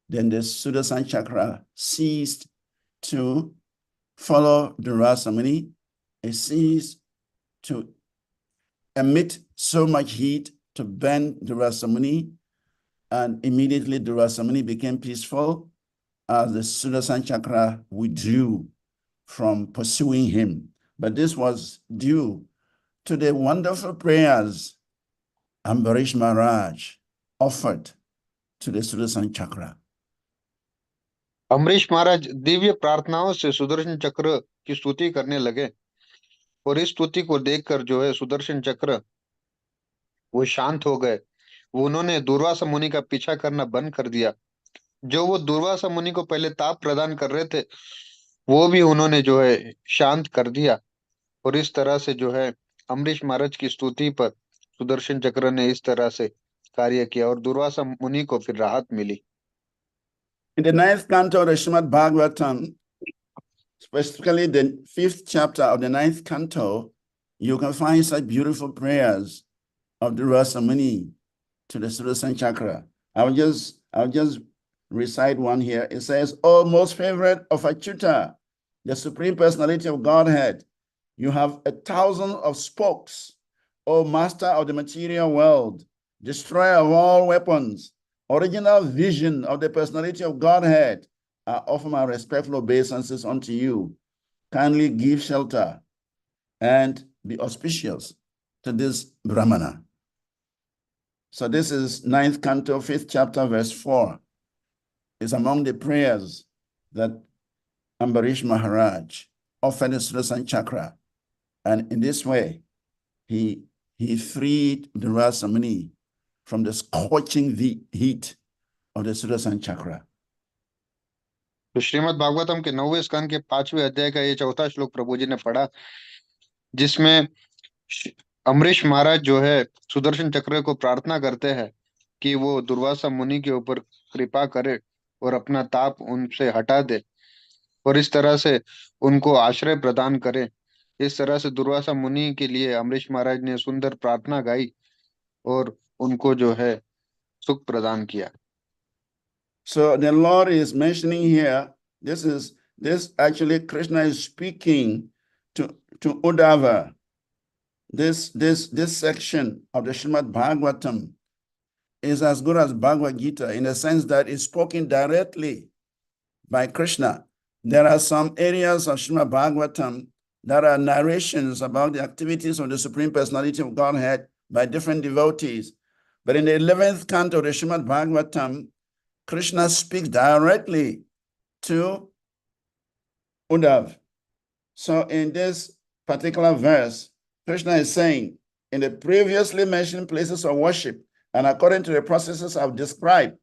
then the Sudarsana chakra ceased to follow Durasamani. It ceased to emit so much heat to burn Durasamani, and immediately Durasamani became peaceful as the Sudarsana chakra withdrew from pursuing him. But this was due to the wonderful prayers Ambarish Maharaj offered to the Sudarsana chakra. Ambarish महाराज दिव्य प्रार्थनाओं से सुदर्शन चक्र की स्तुति करने लगे, और इस स्तुति को देखकर जो है सुदर्शन चक्र वो शांत हो गए। वो उन्होंने दुर्वासा मुनि का पीछा करना बंद कर दिया। जो वो दुर्वासा मुनि को पहले ताप प्रदान कर रहे थे, वो भी उन्होंने जो है शांत कर दिया। और इस तरह से जो है अम्बरीश महाराज की स्तुति पर सुदर्शन चक्र ने इस तरह से कार्य किया और दुर्वासा मुनि को फिर राहत मिली। In the 9th canto of the Srimad Bhagavatam, specifically the 5th chapter of the 9th canto, you can find such beautiful prayers of the Rasa Muni to the Sudarsana chakra. I'll just recite one here. It says, "O most favorite of Achyuta, the Supreme Personality of Godhead, you have 1,000 of spokes, O Master of the material world, destroyer of all weapons, original vision of the personality of Godhead. I offer my respectful obeisances unto you. Kindly give shelter and be auspicious to this Brahmana." So this is 9th canto, 5th chapter, verse 4. It's among the prayers that Ambarish Maharaj offered the Sudarsana chakra. And in this way, he freed the Rasamuni from the scorching heat of the Sudarsana chakra. तो श्रीमद् भागवतम के 9वें स्कंद के 5वें अध्याय का ये चौथा श्लोक प्रभु जी ने पढ़ा, जिसमें अम्बरीश महाराज जो है सुदर्शन चक्र को प्रार्थना करते हैं कि वो दुर्वासा मुनि के ऊपर कृपा करे और अपना ताप उनसे हटा दे और इस तरह से उनको आश्रय प्रदान करे। इस तरह से दुर्वासा मुनि के लिए अम्बरीश महाराज ने सुंदर प्रार्थना गाई और उनको जो है सुख प्रदान किया। So the Lord is mentioning here, this actually Krishna is speaking to Uddhava. This section of the Srimad Bhagavatam is as good as Bhagavad Gita in the sense that it's spoken directly by Krishna. There are some areas of Srimad Bhagavatam that are narrations about the activities of the Supreme Personality of Godhead by different devotees. But in the 11th canto of the Srimad Bhagavatam, Krishna speaks directly to Uddhav. So in this particular verse, Krishna is saying, in the previously mentioned places of worship, and according to the processes I've described,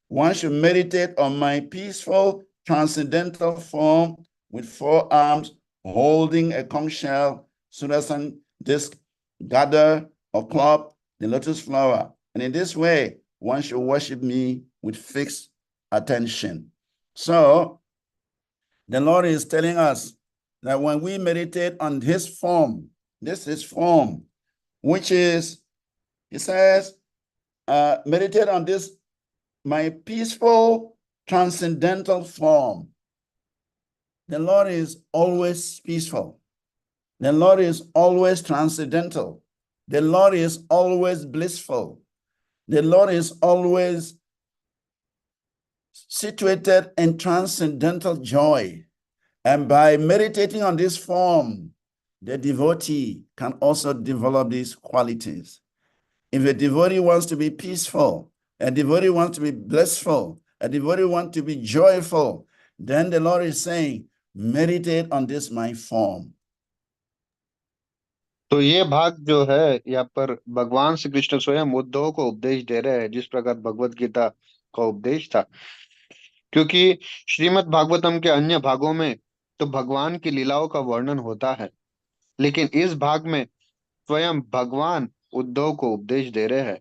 one should meditate on my peaceful transcendental form with 4 arms, holding a conch shell, Sudarsana disc, gather or club, the lotus flower. And in this way, one should worship me with fixed attention. So the Lord is telling us that when we meditate on his form, this is form, which is, he says, meditate on this, my peaceful transcendental form. The Lord is always peaceful. The Lord is always transcendental. The Lord is always blissful. The Lord is always situated in transcendental joy. And by meditating on this form, the devotee can also develop these qualities. If a devotee wants to be peaceful, a devotee wants to be blissful, a devotee wants to be joyful, then the Lord is saying, meditate on this my form. तो ये भाग जो है यहाँ पर भगवान श्री कृष्ण स्वयं उद्धव को उपदेश दे रहे हैं, जिस प्रकार भगवत गीता का उपदेश था क्योंकि श्रीमद् भागवतम के अन्य भागों में तो भगवान की लीलाओं का वर्णन होता है, लेकिन इस भाग में स्वयं भगवान उद्धव को उपदेश दे रहे हैं।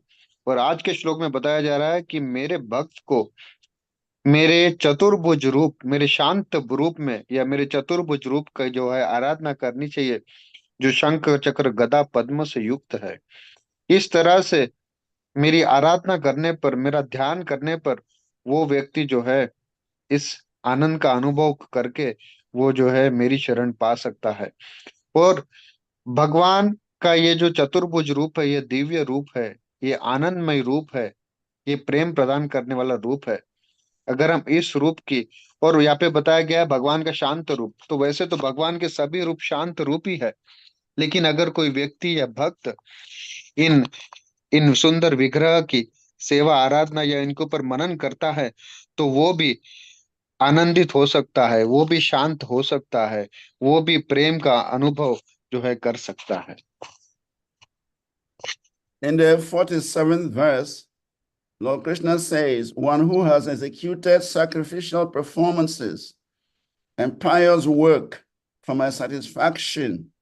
और आज के श्लोक में बताया जा रहा है कि मेरे भक्त को मेरे चतुर्भुज रूप, मेरे शांत रूप में या मेरे चतुर्भुज रूप का जो है आराधना करनी चाहिए, जो शंख चक्र गदा पद्म से युक्त है। इस तरह से मेरी आराधना करने पर, मेरा ध्यान करने पर वो व्यक्ति जो है इस आनंद का अनुभव करके वो जो है मेरी शरण पा सकता है। और भगवान का ये जो चतुर्भुज रूप है, ये दिव्य रूप है, ये आनंदमय रूप है, ये प्रेम प्रदान करने वाला रूप है। अगर हम इस रूप की, और यहाँ पे बताया गया है भगवान का शांत रूप, तो वैसे तो भगवान के सभी रूप शांत रूप ही है, लेकिन अगर कोई व्यक्ति या भक्त इन इन सुंदर विग्रह की सेवा आराधना या इनके ऊपर मनन करता है, तो वो भी आनंदित हो सकता है, वो भी शांत हो सकता है, वो भी प्रेम का अनुभव जो है कर सकता है। In the 47th verse, Lord Krishna says, one who has executed sacrificial performances and pious work for my satisfaction,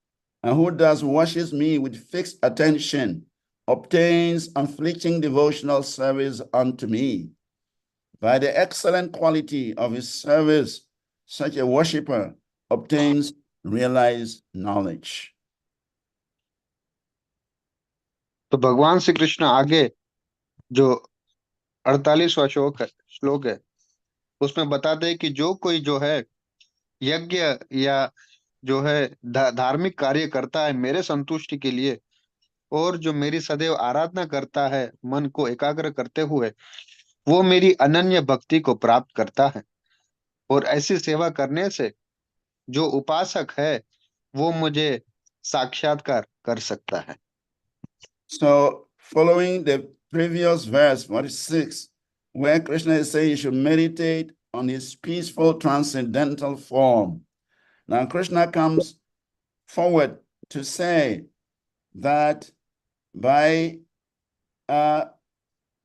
and who does worships me with fixed attention, obtains unflinching devotional service unto me. By the excellent quality of his service, such a worshipper obtains realized knowledge. तो भगवान श्री कृष्ण आगे जो 48वां श्लोक है उसमें बताते हैं कि जो कोई जो है यज्ञ या जो है धार्मिक कार्य करता है मेरे संतुष्टि के लिए, और जो मेरी सदैव आराधना करता है मन को एकाग्र करते हुए, वो मेरी अनन्य भक्ति को प्राप्त करता है। और ऐसी सेवा करने से जो उपासक है वो मुझे साक्षात्कार कर सकता है। So, following the previous verse, 46, where Krishna is saying you should meditate on his peaceful transcendental form. Now, Krishna comes forward to say that by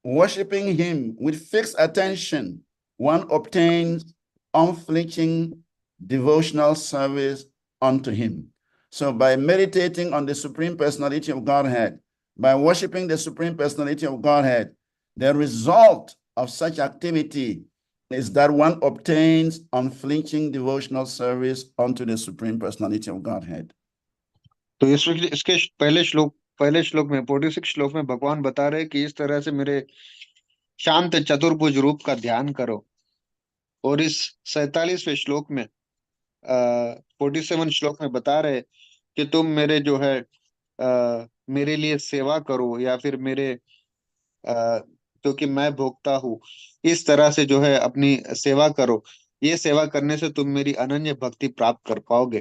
worshiping him with fixed attention, one obtains unflinching devotional service unto him. So, by meditating on the Supreme Personality of Godhead, by worshiping the Supreme Personality of Godhead, the result of such activity is that one obtains unflinching devotional service unto the Supreme Personality of Godhead. तो इसके पहले श्लोक में 46 श्लोक में भगवान बता रहे कि इस तरह से मेरे शांत चतुर्भुज रूप का ध्यान करो। और इस 47वें श्लोक में 47 श्लोक में बता रहे कि तुम मेरे जो है मेरे लिए सेवा करो, या फिर मेरे क्योंकि मैं भोगता हूँ, इस तरह से जो है अपनी सेवा करो। ये सेवा करने से तुम मेरी अनन्य भक्ति प्राप्त कर पाओगे।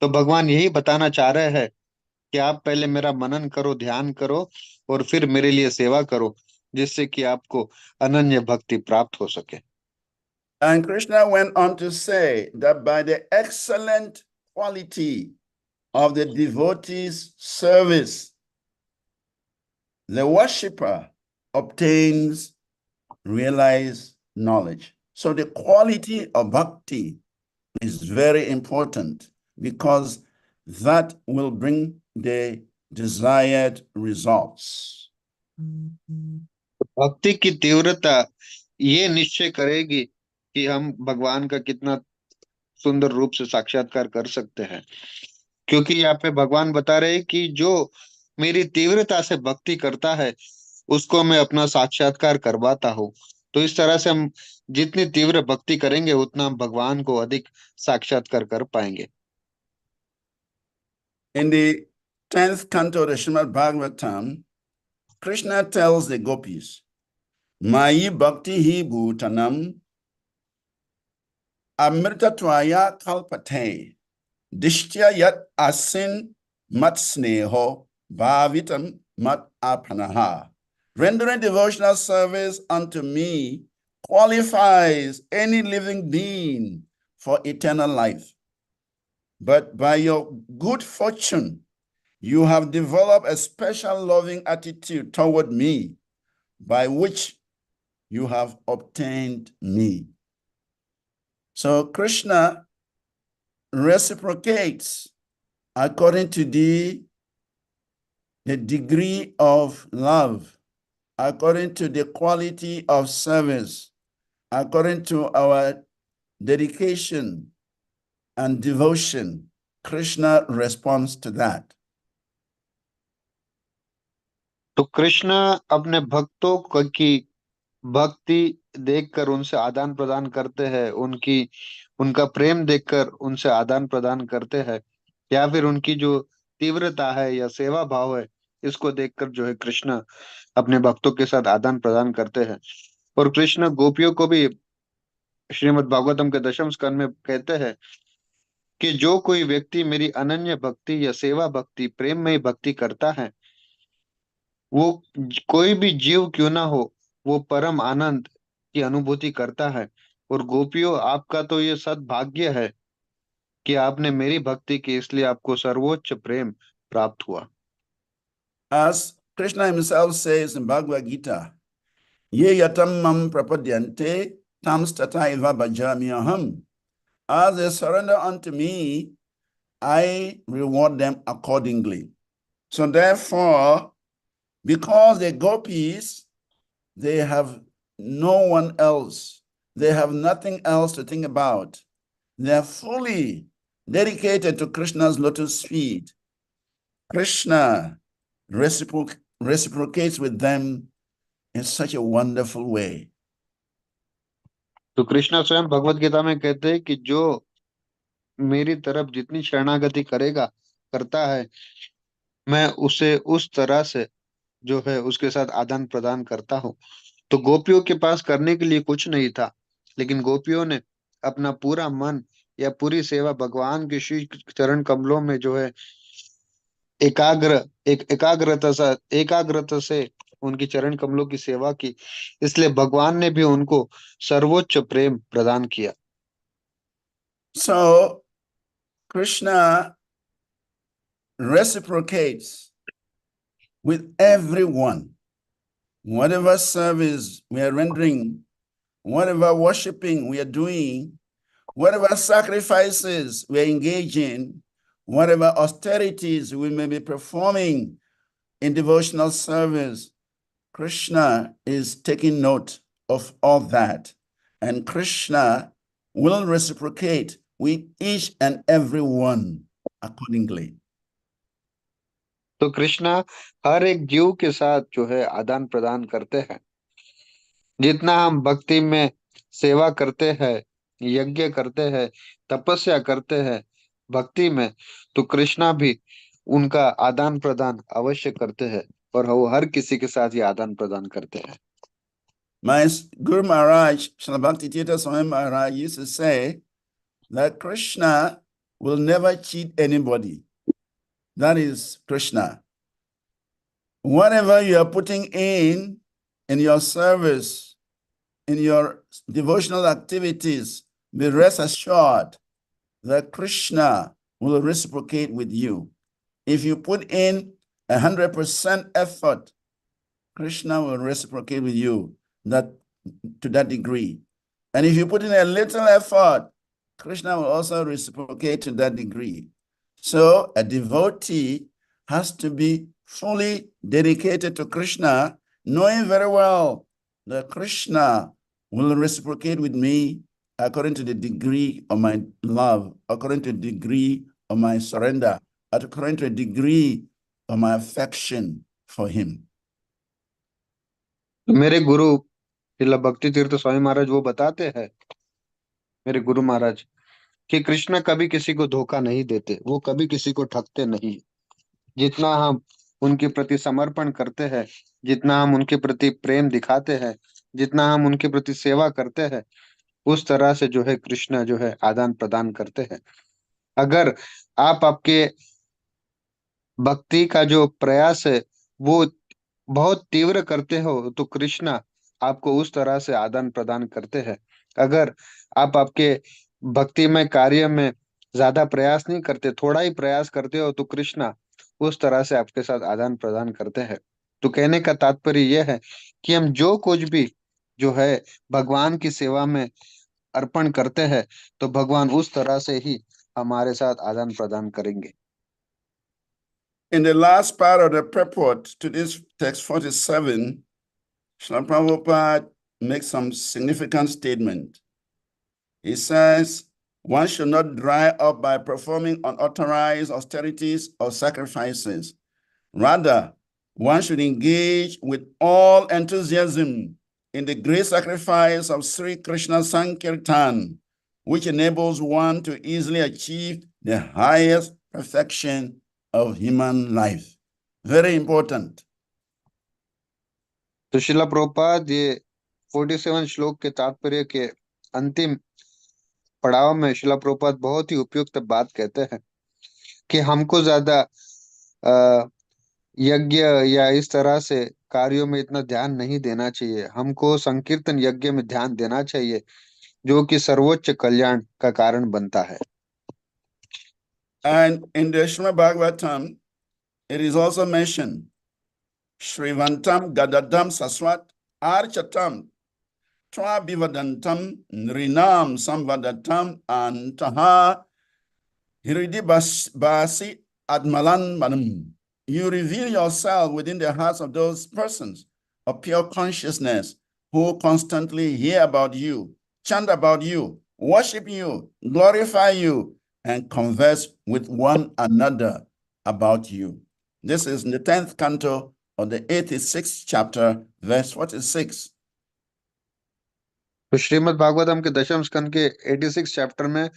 तो भगवान यही बताना चाह रहे हैं कि आप पहले मेरा मनन करो, ध्यान करो, और फिर मेरे लिए सेवा करो, जिससे कि आपको अनन्य भक्ति प्राप्त हो सके। And Krishna went on to say that by the excellent quality of the devotee's service, the worshipper obtains realized knowledge. So the quality of bhakti is very important because that will bring the desired results. भक्ति की तीव्रता ये निश्चय करेगी कि हम भगवान का कितना सुंदर रूप से साक्षात्कार कर सकते हैं। क्योंकि यहाँ पे भगवान बता रहे हैं कि जो मेरी तीव्रता से भक्ति करता है उसको मैं अपना साक्षात्कार करवाता हूँ। तो इस तरह से हम जितनी तीव्र भक्ति करेंगे उतना हम भगवान को अधिक साक्षात्कार कर पाएंगे। In the 10th canto of the Srimad Bhagavatam, Krishna tells the gopis, Mayi bhakti hi bhutanam amrita tvaya kalpate dishtya yat asin mat sneho bhavitam mat apanaha. Rendering devotional service unto me qualifies any living being for eternal life. But by your good fortune, you have developed a special loving attitude toward me, by which you have obtained me. So Krishna reciprocates according to the degree of love, according to the quality of service, according to our dedication and devotion. Krishna responds to that. तो कृष्ण अपने भक्तों की भक्ति देखकर उनसे आदान प्रदान करते हैं, उनका प्रेम देखकर उनसे आदान प्रदान करते हैं, या फिर उनकी जो तीव्रता है या सेवा भाव है, इसको देखकर जो है कृष्ण अपने भक्तों के साथ आदान प्रदान करते हैं। और कृष्ण गोपियों को भी श्रीमद् भागवतम के दशम स्कंद में कहते हैं कि जो कोई व्यक्ति मेरी अनन्य भक्ति या सेवा भक्ति प्रेममय भक्ति करता है, वो कोई भी जीव क्यों ना हो, वो परम आनंद की अनुभूति करता है। और गोपियों, आपका तो ये सद्भाग्य है कि आपने मेरी भक्ति की, इसलिए आपको सर्वोच्च प्रेम प्राप्त हुआ। As Krishna himself says in Bhagavad Gita, Ye yatam mam prapadyante tam stataiva bhajami aham. As they surrender unto me, I reward them accordingly. So therefore, because the gopis, they have no one else, they have nothing else to think about. They are fully dedicated to Krishna's lotus feet. Krishna reciprocates with them in such a wonderful way. तो कृष्ण स्वयं भगवत गीता में कहते हैं कि जो मेरी तरफ जितनी शरणागति करता है, मैं उसे उस तरह से जो है उसके साथ आदान प्रदान करता हूँ। तो गोपियों के पास करने के लिए कुछ नहीं था, लेकिन गोपियों ने अपना पूरा मन या पूरी सेवा भगवान के श्री चरण कमलों में जो है एकाग्रता से उनकी चरण कमलों की सेवा की, इसलिए भगवान ने भी उनको सर्वोच्च प्रेम प्रदान किया। So Krishna reciprocates with everyone. Whatever service we are rendering, whatever worshiping we are doing, whatever sacrifices we are engaging, whatever austerities we may be performing in devotional service, Krishna is taking note of all that. And Krishna will reciprocate with each and every one accordingly. तो कृष्णा हर एक जीव के साथ जो है आदान प्रदान करते हैं। जितना हम भक्ति में सेवा करते हैं, यज्ञ करते हैं, तपस्या करते हैं भक्ति में, तो कृष्णा भी उनका आदान प्रदान अवश्य करते हैं, और वो हर किसी के साथ ये आदान प्रदान करते हैं। My Guru Maharaj, Shalabhakti Tirtha Swami Maharaj, used to say that Krishna will never cheat anybody. That is Krishna. Whatever you are putting in your service, in your devotional activities, be rest assured that Krishna will reciprocate with you. If you put in 100% effort, Krishna will reciprocate with you to that degree. And if you put in a little effort, Krishna will also reciprocate to that degree. So a devotee has to be fully dedicated to Krishna, knowing very well that Krishna will reciprocate with me according to the degree of my love, according to the degree of my surrender, according to the degree of my affection for him. मेरे गुरु श्रील भक्ति तीर्थ स्वामी महाराज वो बताते हैं, मेरे गुरु महाराज, कि कृष्ण कभी किसी को धोखा नहीं देते, वो कभी किसी को ठगते नहीं। जितना हम उनके प्रति समर्पण करते हैं, जितना हम उनके प्रति प्रेम दिखाते हैं, जितना हम उनके प्रति सेवा करते हैं, उस तरह से जो है कृष्ण जो है आदान प्रदान करते हैं। अगर आप आपके भक्ति का जो प्रयास है वो बहुत तीव्र करते हो, तो कृष्ण आपको उस तरह से आदान प्रदान करते हैं। अगर आप आपके भक्तिमय कार्य में ज्यादा प्रयास नहीं करते, थोड़ा ही प्रयास करते हो, तो कृष्ण उस तरह से आपके साथ आदान प्रदान करते हैं। तो कहने का तात्पर्य यह है कि हम जो कुछ भी जो है भगवान की सेवा में अर्पण करते हैं तो भगवान उस तरह से ही हमारे साथ आदान प्रदान करेंगे। In the last part of the purport to this text 47, Srila Prabhupada makes some significant statement. He says, one should not dry up by performing unauthorized austerities or sacrifices. Rather, one should engage with all enthusiasm in the great sacrifice of Sri Krishna Sankirtan, which enables one to easily achieve the highest perfection of human life. Very important. तो श्रीला प्रभुपाद ये 47 श्लोक के तात्पर्य के अंतिम पड़ाव में श्रीला प्रभुपाद बहुत ही उपयुक्त बात कहते हैं कि हमको ज्यादा यज्ञ या इस तरह से कार्यों में इतना ध्यान नहीं देना चाहिए। हमको संकीर्तन यज्ञ में ध्यान देना चाहिए जो कि सर्वोच्च कल्याण का कारण बनता है। And in the Srimad Bhagavatam, it is also mentioned, Shrivantam Gadadam Saswat Archatam Twa Bivadantam Nrinam Samvadatam Antaha Hiridibasi Admalan Manam. You reveal yourself within the hearts of those persons of pure consciousness who constantly hear about you, chant about you, worship you, glorify you, and converse with one another about you. This is in the 10th canto of the 86th chapter, verse 46. तो श्रीमद् भागवतम के दशम स्कंद के 86 chapter में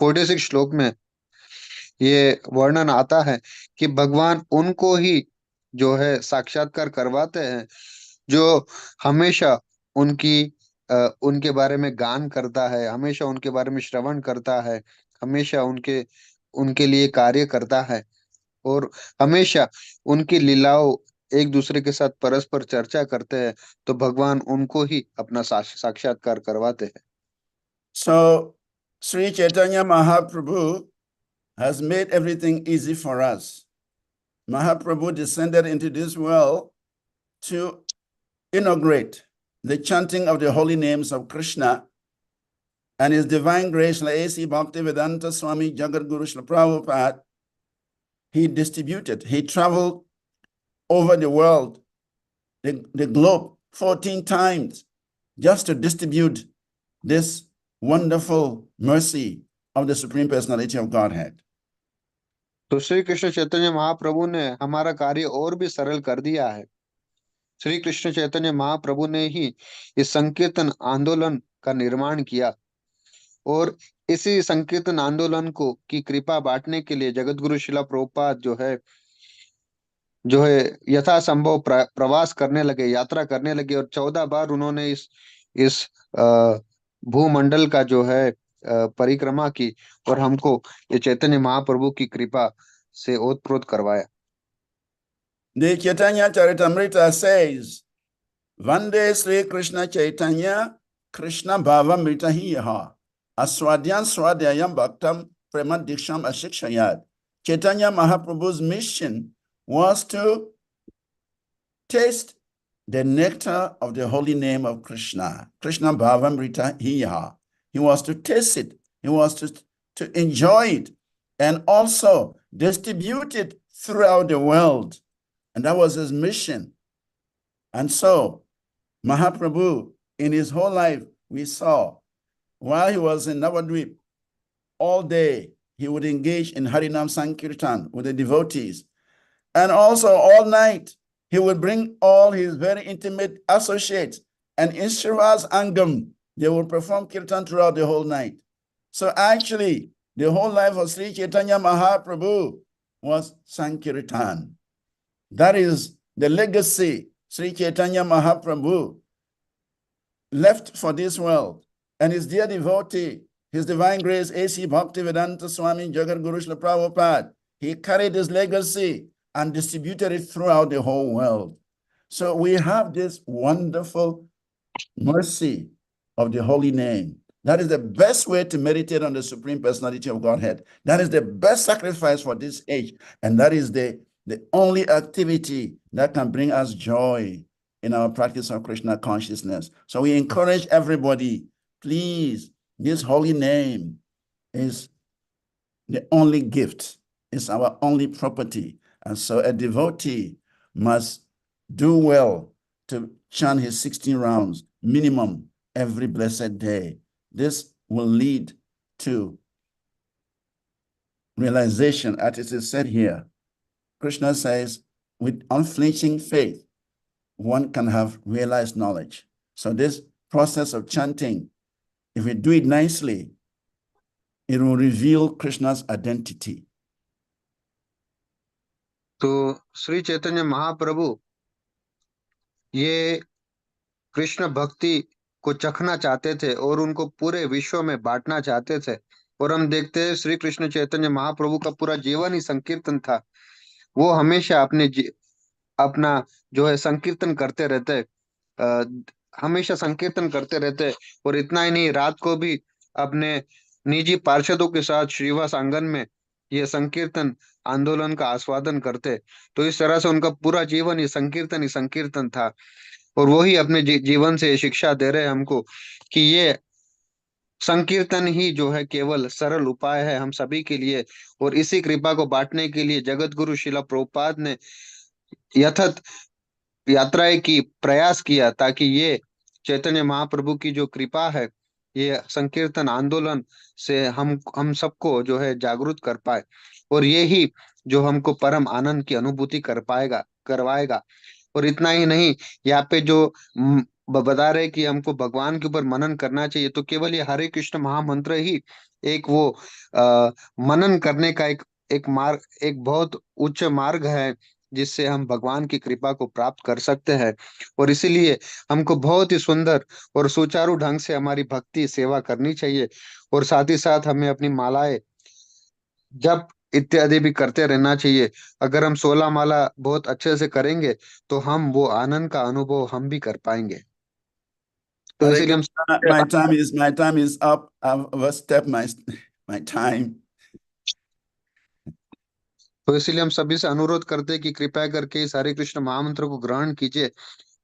46 श्लोक में ये वर्णन आता है कि भगवान उनको ही जो है साक्षात्कार करवाते हैं जो हमेशा उनके बारे में गान करता है, हमेशा उनके बारे में श्रवण करता है, हमेशा उनके लिए कार्य करता है और हमेशा उनकी लीलाओं एक दूसरे के साथ परस्पर चर्चा करते हैं, तो भगवान उनको ही अपना साक्षात्कार करवाते हैं। So Sri Chaitanya Mahaprabhu has made everything easy for us. Mahaprabhu descended into this world to inaugurate the chanting of the holy names of Krishna, and His divine grace, A.C. Bhaktivedanta Swami Jagadguru Srila Prabhupada, he traveled over the world, the globe, 14 times, just to distribute this wonderful mercy of the Supreme Personality of Godhead. तो श्री कृष्ण चैतन्य महाप्रभु ने हमारा कार्य और भी सरल कर दिया है। श्री कृष्ण चैतन्य महाप्रभु ने ही इस संकीर्तन आंदोलन का निर्माण किया और इसी संकीर्तन आंदोलन को की कृपा बांटने के लिए जगतगुरु श्रीला प्रभुपाद जो है यथासंभव प्रवास करने लगे, यात्रा करने लगे और 14 बार उन्होंने इस भूमंडल का जो है परिक्रमा की और हमको ये चैतन्य महाप्रभु की कृपा से ओतप्रोत करवाया। The Chaitanya Charitamrita says, Vande Sri Krishna Chaitanya Krishna Bhavamrita Hiyaha Aswadyan Swadhyayam Bhaktam Prema Diksham Ashikshayat. Chaitanya Mahaprabhu's mission was to taste the nectar of the holy name of Krishna. Krishna Bhavamrita Hiyaha. He was to taste it. He was to enjoy it and also distribute it throughout the world. And that was his mission. And so Mahaprabhu, in his whole life, we saw, while he was in Navadvip, all day he would engage in Harinam Sankirtan with the devotees. And also all night, he would bring all his very intimate associates, and in Srivas Angam, they would perform kirtan throughout the whole night. So actually, the whole life of Sri Chaitanya Mahaprabhu was Sankirtan. That is the legacy Sri Chaitanya Mahaprabhu left for this world. And his dear devotee, His Divine Grace, A.C. Bhaktivedanta Swami Jagadguru Srila Prabhupada, he carried his legacy and distributed it throughout the whole world. So we have this wonderful mercy of the holy name. That is the best way to meditate on the Supreme Personality of Godhead. That is the best sacrifice for this age. And that is the only activity that can bring us joy in our practice of Krishna consciousness. So we encourage everybody, please This holy name is the only gift, it's our only property. And so a devotee must do well to chant his 16 rounds minimum every blessed day. This will lead to realization, as it is said here. Krishna says, with unflinching faith, one can have realized knowledge. So this process of chanting, if we do it nicely, it will reveal Krishna's identity. तो श्री चैतन्य महाप्रभु ये कृष्ण भक्ति को चखना चाहते थे और उनको पूरे विश्व में बांटना चाहते थे। और हम देखते हैं श्री कृष्ण चैतन्य महाप्रभु का पूरा जीवन ही संकीर्तन था। वो हमेशा अपना जो है संकीर्तन करते रहते, हमेशा संकीर्तन करते रहते। और इतना ही नहीं, रात को भी अपने निजी पार्षदों के साथ श्रीवास आंगन में ये संकीर्तन आंदोलन का आस्वादन करते। तो इस तरह से उनका पूरा जीवन ये संकीर्तन ही संकीर्तन था। और वही अपने जीवन से शिक्षा दे रहे हैं हमको कि ये संकीर्तन ही जो है केवल सरल उपाय है हम सभी के लिए। और इसी कृपा को बांटने के लिए जगत गुरु शिला प्रभुपाद ने यथार्थ यात्राएं की, प्रयास किया, ताकि ये चैतन्य महाप्रभु की जो कृपा है ये संकीर्तन आंदोलन से हम सबको जो है जागरूक कर पाए। और ये ही जो हमको परम आनंद की अनुभूति करवाएगा। और इतना ही नहीं, यहाँ पे जो बता रहे कि हमको भगवान के ऊपर मनन करना चाहिए, तो केवल ये हरे कृष्ण महामंत्र ही एक वो मनन करने का एक बहुत उच्च मार्ग है जिससे हम भगवान की कृपा को प्राप्त कर सकते हैं। और इसीलिए हमको बहुत ही सुंदर और सुचारू ढंग से हमारी भक्ति सेवा करनी चाहिए। और साथ ही साथ हमें अपनी मालाएं जप इत्यादि भी करते रहना चाहिए। अगर हम 16 माला बहुत अच्छे से करेंगे तो हम वो आनंद का अनुभव हम भी कर पाएंगे। तो Hare इसीलिए Krishna, my time is up. I've overstepped my time. हम सभी से अनुरोध करते हैं कि कृपया करके इस हरे कृष्ण महामंत्र को ग्रहण कीजिए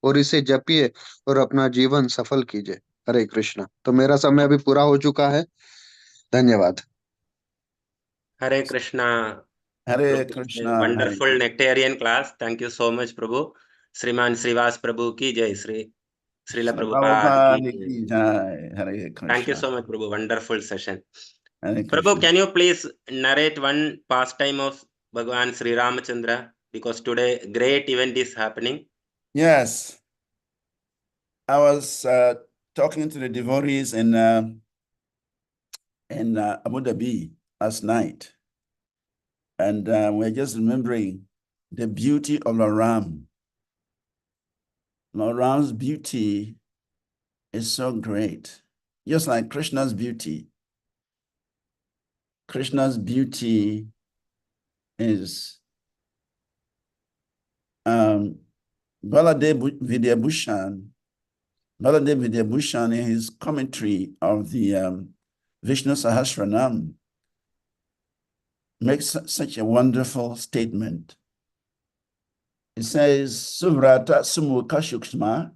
और इसे जपिए और अपना जीवन सफल कीजिए। हरे कृष्ण। तो मेरा समय अभी पूरा हो चुका है। धन्यवाद। Hare Krishna. Hare Prabhu, Krishna. wonderful nectarian class. Thank you so much, Prabhu. Sriman Srivas Prabhu ki jai, Srila Prabhupada ki jai. Hare Krishna. Thank you so much, Prabhu. Wonderful session. Hare Prabhu, Krishna. can you please narrate one pastime of Bhagavan Sri Ramachandra? Because today great event is happening. Yes. I was talking to the devotees in Abu Dhabi last night, and we're just remembering the beauty of Lord Ram. Lord Ram's beauty is so great, just like Krishna's beauty. Krishna's beauty is Baladev Vidyabhushan in his commentary of the Vishnu Sahasranam makes such a wonderful statement. It says, Suvrata Sumukha Shukshma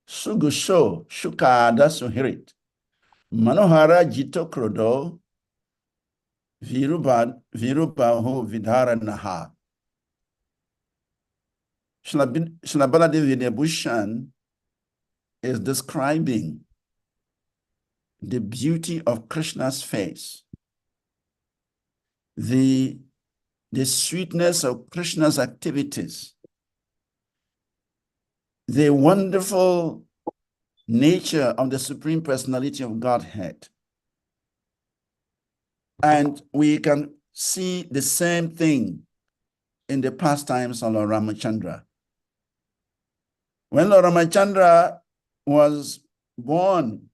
Sugusho Shukada Suhirit Manohara Jito Krodo Virubaho Vidharanaha. Srila Baladev Vidyabhushan is describing the beauty of Krishna's face, the sweetness of Krishna's activities, the wonderful nature of the Supreme Personality of Godhead. And we can see the same thing in the pastimes of Lord Ramachandra. When Lord Ramachandra was born,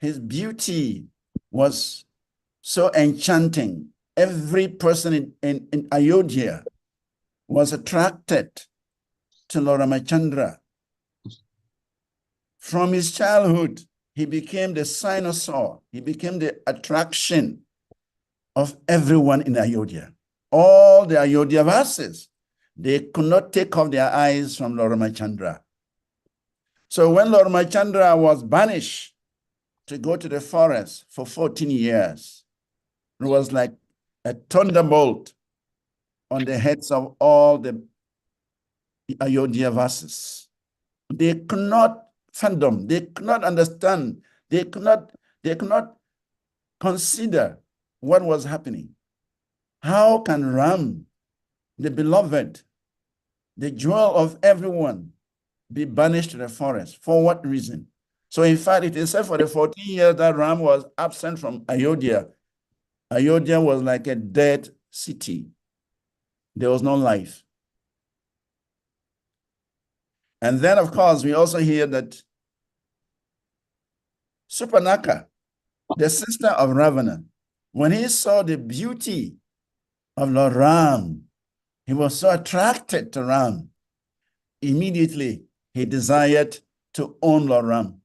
his beauty was so enchanting. Every person in Ayodhya was attracted to Lord Ramachandra. From his childhood, he became the cynosure. He became the attraction of everyone in Ayodhya. All the Ayodhya vasis, they could not take off their eyes from Lord Ramachandra. So when Lord Ramachandra was banished to go to the forest for 14 years. It was like a thunderbolt on the heads of all the Ayodhya Vasis. They could not fathom, they could not understand, they could not consider what was happening. How can Ram, the beloved, the jewel of everyone, be banished to the forest? For what reason? So in fact, it is said for the 14 years that Ram was absent from Ayodhya, Ayodhya was like a dead city. There was no life. And then, of course, we also hear that Supanaka, the sister of Ravana, when he saw the beauty of Lord Ram, he was so attracted to Ram. Immediately, he desired to own Lord Ram.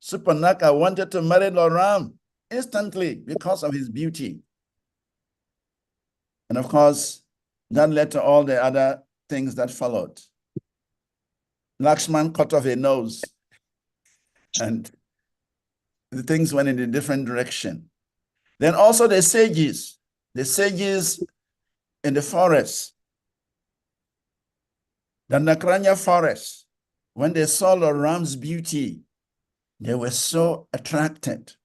Supanaka wanted to marry Lord Ram instantly because of his beauty. And of course, that led to all the other things that followed. Lakshman cut off a nose, and the things went in a different direction. Then also the sages in the forest, the Nakranya forest, when they saw Lord Ram's beauty, they were so attracted.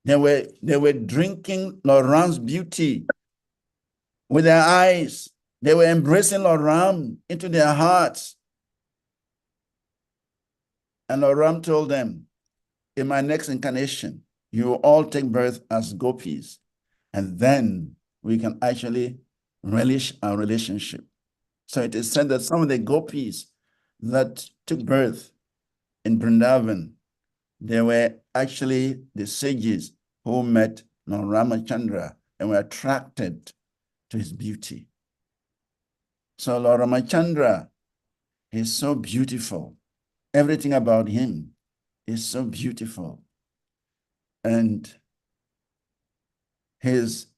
They were drinking Lord Ram's beauty with their eyes. They were embracing Lord Ram into their hearts. And Lord Ram told them, in my next incarnation, you will all take birth as gopis. And then we can actually relish our relationship. So it is said that some of the gopis that took birth in Vrindavan, they were actually the sages who met Lord Ramachandra and were attracted to his beauty. So Lord Ramachandra is so beautiful. Everything about him is so beautiful. And this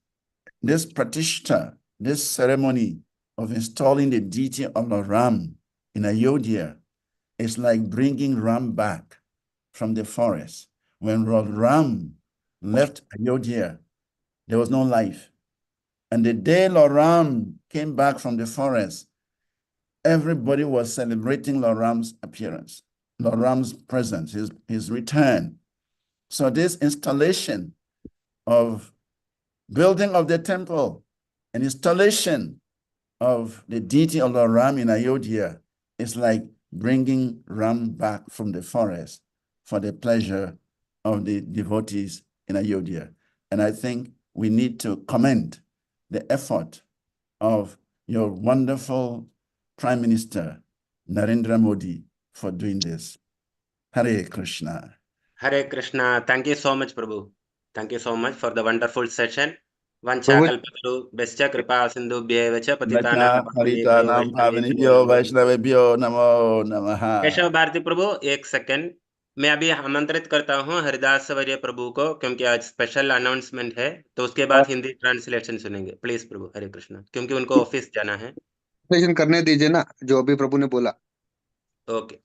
pratishta, this ceremony of installing the deity of Lord Ram in Ayodhya is like bringing Ram back from the forest. When Lord Ram left Ayodhya, there was no life. And the day Lord Ram came back from the forest, everybody was celebrating Lord Ram's appearance, Lord Ram's presence, his return. So this installation of building of the temple and installation of the deity of Lord Ram in Ayodhya is like bringing Ram back from the forest for the pleasure of the devotees in Ayodhya. And I think we need to commend the effort of your wonderful Prime Minister, Narendra Modi, for doing this. Hare Krishna. Hare Krishna. Thank you so much, Prabhu. Thank you so much for the wonderful session. Prabhu, Vanchakalpataru bescha kripa sindhubhyev cha patitanam Paritanam Pavanibhyo Vaishnavebhyo Namo Namaha. Keshav Bharti प्रभु एक second, मैं अभी आमंत्रित करता हूं हरिदास वर्य प्रभु को, क्योंकि आज special announcement है, तो उसके बाद हिंदी ट्रांसलेशन सुनेंगे। प्लीज प्रभु, हरे कृष्णा, क्योंकि उनको ऑफिस जाना है। ट्रांसलेशन करने दीजिए ना, जो अभी प्रभु ने बोला। Okay.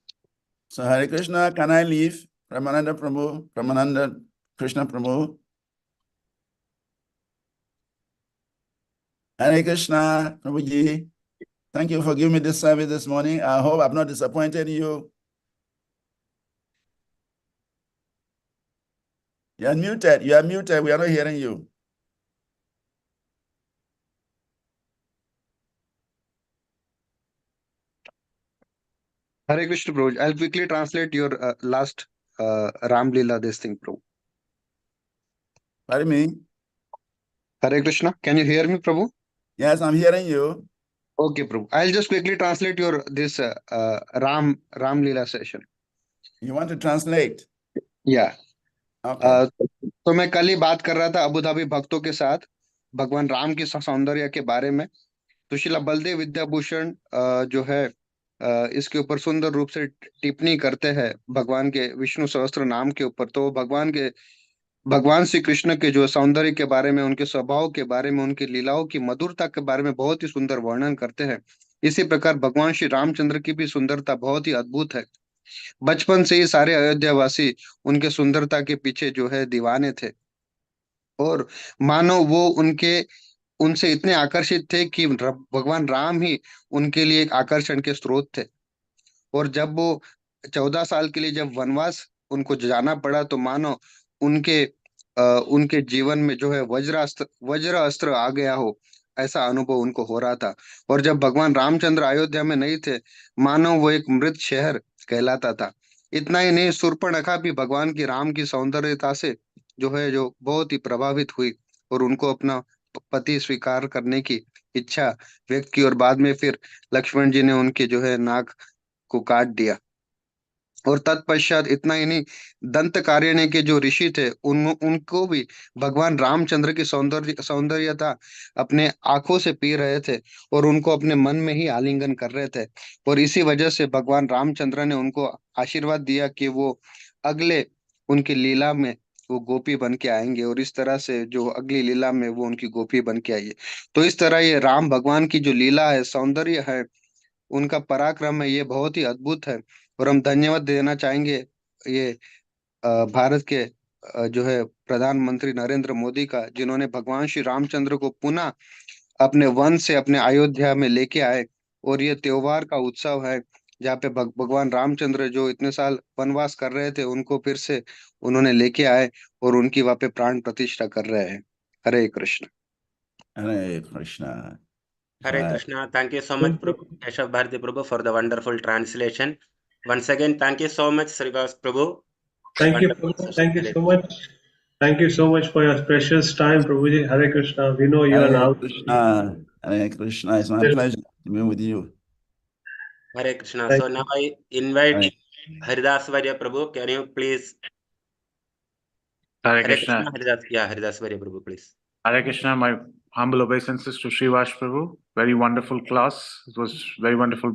So Hare Krishna, can I leave? Ramananda Prabhu, Ramananda Krishna Prabhu. Hare Krishna, Prabhuji. Thank you for giving me this service this morning. I hope I've not disappointed you. You are muted. You are muted. We are not hearing you. Hare Krishna, Prabhu. I'll quickly translate your last Ram Leela, this thing, Prabhu. Pardon me? Hare Krishna. Can you hear me, Prabhu? Yes, I'm hearing you. Okay, Prabhu. I'll just quickly translate your this Ram Leela session. You want to translate? Yeah. Okay. तो मैं कल ही बात कर रहा था Abu Dhabi भक्तों के साथ भगवान राम के सौंदर्य के बारे में। तो शिला बलदेव विद्याभूषण जो है इसके ऊपर सुंदर रूप से टिप्पणी करते हैं भगवान के विष्णु सहस्त्र नाम के ऊपर। तो भगवान श्री कृष्ण के जो सौंदर्य के बारे में, उनके स्वभाव के बारे में, उनकी लीलाओं की मधुरता के बारे में बहुत ही सुंदर वर्णन करते हैं। इसी प्रकार भगवान श्री रामचंद्र की भी सुंदरता बहुत ही अद्भुत है। बचपन से ही सारे अयोध्यावासी उनके सुंदरता के पीछे जो है दीवाने थे, और मानो वो उनसे इतने आकर्षित थे कि भगवान राम ही उनके लिए एक आकर्षण के स्रोत थे। और जब वो 14 साल के लिए जब वनवास उनको जाना पड़ा, तो मानो उनके उनके जीवन में जो है वज्र अस्त्र आ गया हो, ऐसा अनुभव उनको हो रहा था। और जब भगवान रामचंद्र अयोध्या में नहीं थे, मानो वो एक मृत शहर कहलाता था। इतना ही नहीं, शूर्पणखा भी भगवान की राम की सौंदर्यता से जो बहुत ही प्रभावित हुई, और उनको अपना पति स्वीकार करने की इच्छा व्यक्त की, और बाद में फिर लक्ष्मण जी ने उनके जो है नाक को काट दिया। और तत्पश्चात इतना ही नहीं, दंत कारण्य के जो ऋषि थे उनको भी भगवान रामचंद्र की सौंदर्यता अपने आंखों से पी रहे थे, और उनको अपने मन में ही आलिंगन कर रहे थे। और इसी वजह से भगवान रामचंद्र ने उनको आशीर्वाद दिया कि वो अगले उनकी लीला में वो गोपी बन के आएंगे, और इस तरह से जो अगली लीला में वो उनकी गोपी बन के आई है। तो इस तरह ये राम भगवान की जो लीला है, सौंदर्य है, उनका पराक्रम है, ये बहुत ही अद्भुत है। और हम धन्यवाद देना चाहेंगे ये भारत के जो है प्रधानमंत्री नरेंद्र मोदी का, जिन्होंने भगवान श्री रामचंद्र को पुनः अपने वन से अपने अयोध्या में लेके आए। और ये त्योहार का उत्सव है जहाँ पे भगवान रामचंद्र जो इतने साल वनवास कर रहे थे, उनको फिर से उन्होंने लेके आए, और उनकी वहाँ पे प्राण प्रतिष्ठा कर रहे हैं। हरे Krishna. Hare Krishna. Hare Jai. Krishna. Thank you so much, Prabhu. Keshav Bharati Prabhu, for the wonderful translation. Once again, thank you so much, Srivas Prabhu. Thank you, Wonderful Prabhu. session. Thank you Hare so Krishna. much. Thank you so much for your precious time, Prabhuji. Hare Krishna. We know you are Hare now. Krishna. Hare Krishna. It's my pleasure to be with you. Hare Krishna. Thank So now I invite Hare. Haridas Varya Prabhu. Can you please? Hare Hare Krishna. Krishna, Haridas. Yeah, Haridas Varya Prabhu, please. Hare Krishna. My humble obeisances to Srivas Prabhu. Very wonderful class. It was very wonderful,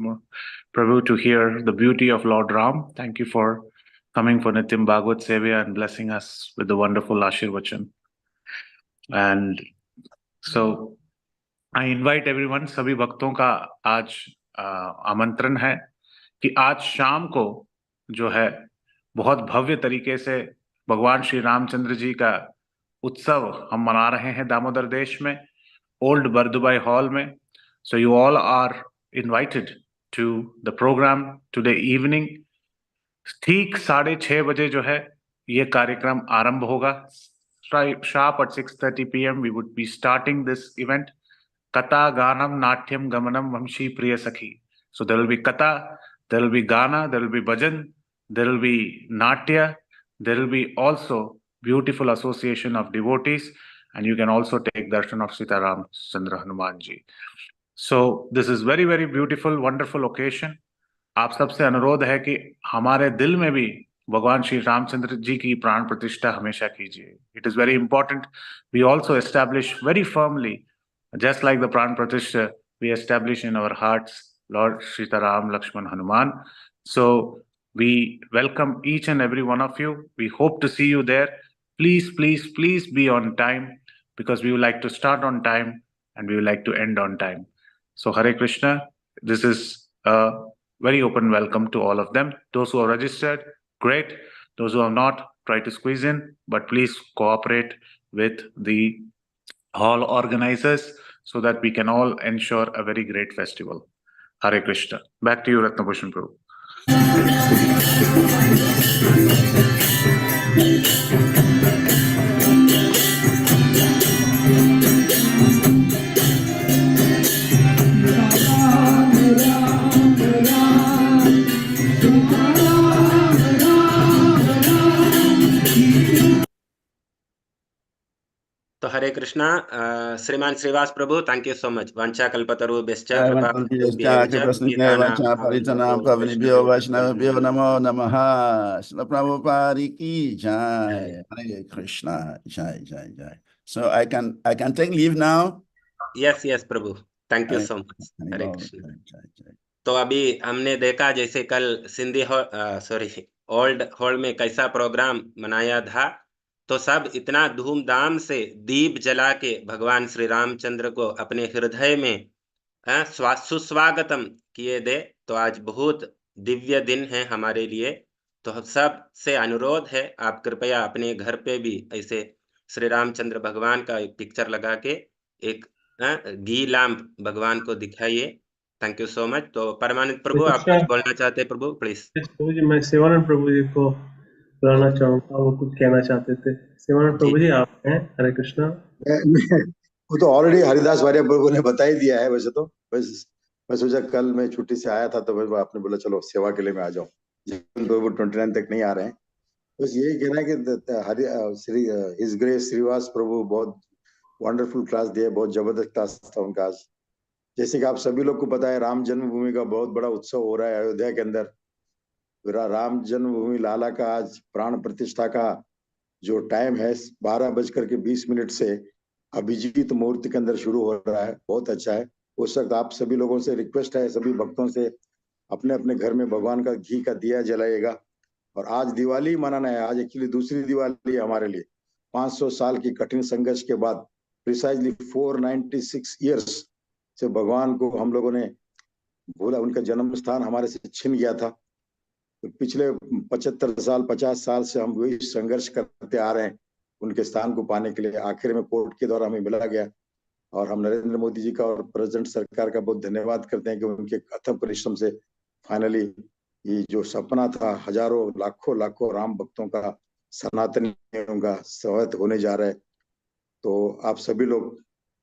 Prabhu, to hear the beauty of Lord Ram. Thank you for coming for Nityam Bhagavata Sevaya and blessing us with the wonderful Ashirvachan. And so I invite everyone, सभी भक्तों का आज आमंत्रण है कि आज शाम को जो है बहुत भव्य तरीके से भगवान श्री रामचंद्र जी का उत्सव हम मना रहे हैं दामोदर देश में, ओल्ड बर्दुबाई हॉल में. So you all are invited to the programme today evening. ठीक 6:30 बजे जो है ये कार्यक्रम आरंभ होगा. Sharp at 6:30 p.m. we would be starting this event. Kata Ganam Natyam Gamanam Vamshi Priya Sakhi. So there will be Kata, there will be Gana, there will be Bhajan, there will be Natya, there will be also beautiful association of devotees, and you can also take darshan of Sita Ram Chandra Hanuman ji. So this is very, very beautiful, wonderful occasion. आप सबसे अनुरोध है कि हमारे दिल में भी भगवान श्री रामचंद्र जी की प्राण प्रतिष्ठा हमेशा कीजिए. It is very important. We also establish very firmly, just like the pran pratishtha, we establish in our hearts Lord Sita Ram, Lakshman, Hanuman. So we welcome each and every one of you. We hope to see you there. Please, please, please be on time, because we would like to start on time and we would like to end on time. So Hare Krishna. This is a very open welcome to all of them. Those who are registered, great. Those who have not, try to squeeze in, but please cooperate with the hall organizers so that we can all ensure a very great festival. Hare Krishna. Back to you, Ratnabhushan Prabhu. तो हरे कृष्णा. श्रीमान श्रीवास प्रभु, thank you so much. वंशा कल्पतरुभ्यश्च कृपा Vaishnavabhyo Namo Namaha. Srila Prabhupada ki jai. Hare Krishna. Jai, jai, jai. So I can take leave now. Yes प्रभु. Thank you so much. Hare Krishna. जय जय. तो अभी हमने देखा जैसे कल सिंधी ओल्ड हॉल में कैसा प्रोग्राम मनाया था. तो सब इतना धूमधाम से दीप जला के भगवान श्री रामचंद्र को अपने हृदय में सुस्वागतम किए दे. तो आज बहुत दिव्य दिन है हमारे लिए। तो सब से अनुरोध है, आप कृपया अपने घर पे भी ऐसे श्री रामचंद्र भगवान का एक पिक्चर लगा के एक घी लैंप भगवान को दिखाइए। Thank you so much. तो परमानंद प्रभु, हरे आप कृष्णा। कुछ बोलना चाहते हैं प्रभु, प्लीज? यस प्रभु जी, मैं सेवानंद प्रभु जी को बुलाना चाहूंगा, वो कुछ कहना चाहते थे। सेवानंद जी प्रभु जी, आप हैं? हरे कृष्णा। वो तो ऑलरेडी हरिदास वार्य प्रभु ने बता ही दिया है। वैसे तो बस मैं सोचा, कल मैं छुट्टी से आया था तो बस आपने बोला चलो सेवा के लिए मैं आ जाऊं। प्रभु 29 तक नहीं आ रहे हैं। बस यही कहना है कि श्री हिज ग्रेस श्रीवास प्रभु बहुत वंडरफुल क्लास दिया, बहुत जबरदस्त क्लास था उनका आज। जैसे कि आप सभी लोग को पता है, राम जन्मभूमि का बहुत बड़ा उत्सव हो रहा है अयोध्या के अंदर। राम जन्मभूमि लाला का आज प्राण प्रतिष्ठा का जो टाइम है 12:20 से अभिजीत मुहूर्त के अंदर शुरू हो रहा है। बहुत अच्छा है। उस वक्त आप सभी लोगों से रिक्वेस्ट है, सभी भक्तों से, अपने अपने घर में भगवान का घी का दिया जलाइएगा। और आज दिवाली मनाना है। आज एक्चुअली दूसरी दिवाली है हमारे लिए। 500 साल की कठिन संघर्ष के बाद प्रिसाइजली 496 ईयर्स से भगवान को हम लोगों ने भूला, उनका जन्म स्थान हमारे से छिन गया था। तो पिछले 75 साल 50 साल से हम वही संघर्ष करते आ रहे हैं उनके स्थान को पाने के लिए। आखिर में कोर्ट के द्वारा हमें मिला गया। और हम नरेंद्र मोदी जी का और प्रेसिडेंट सरकार का बहुत धन्यवाद करते हैं कि उनके अथक परिश्रम से फाइनली ये जो सपना था हजारों लाखों लाखों राम भक्तों का, सनातनियों का स्वागत होने जा रहा है। तो आप सभी लोग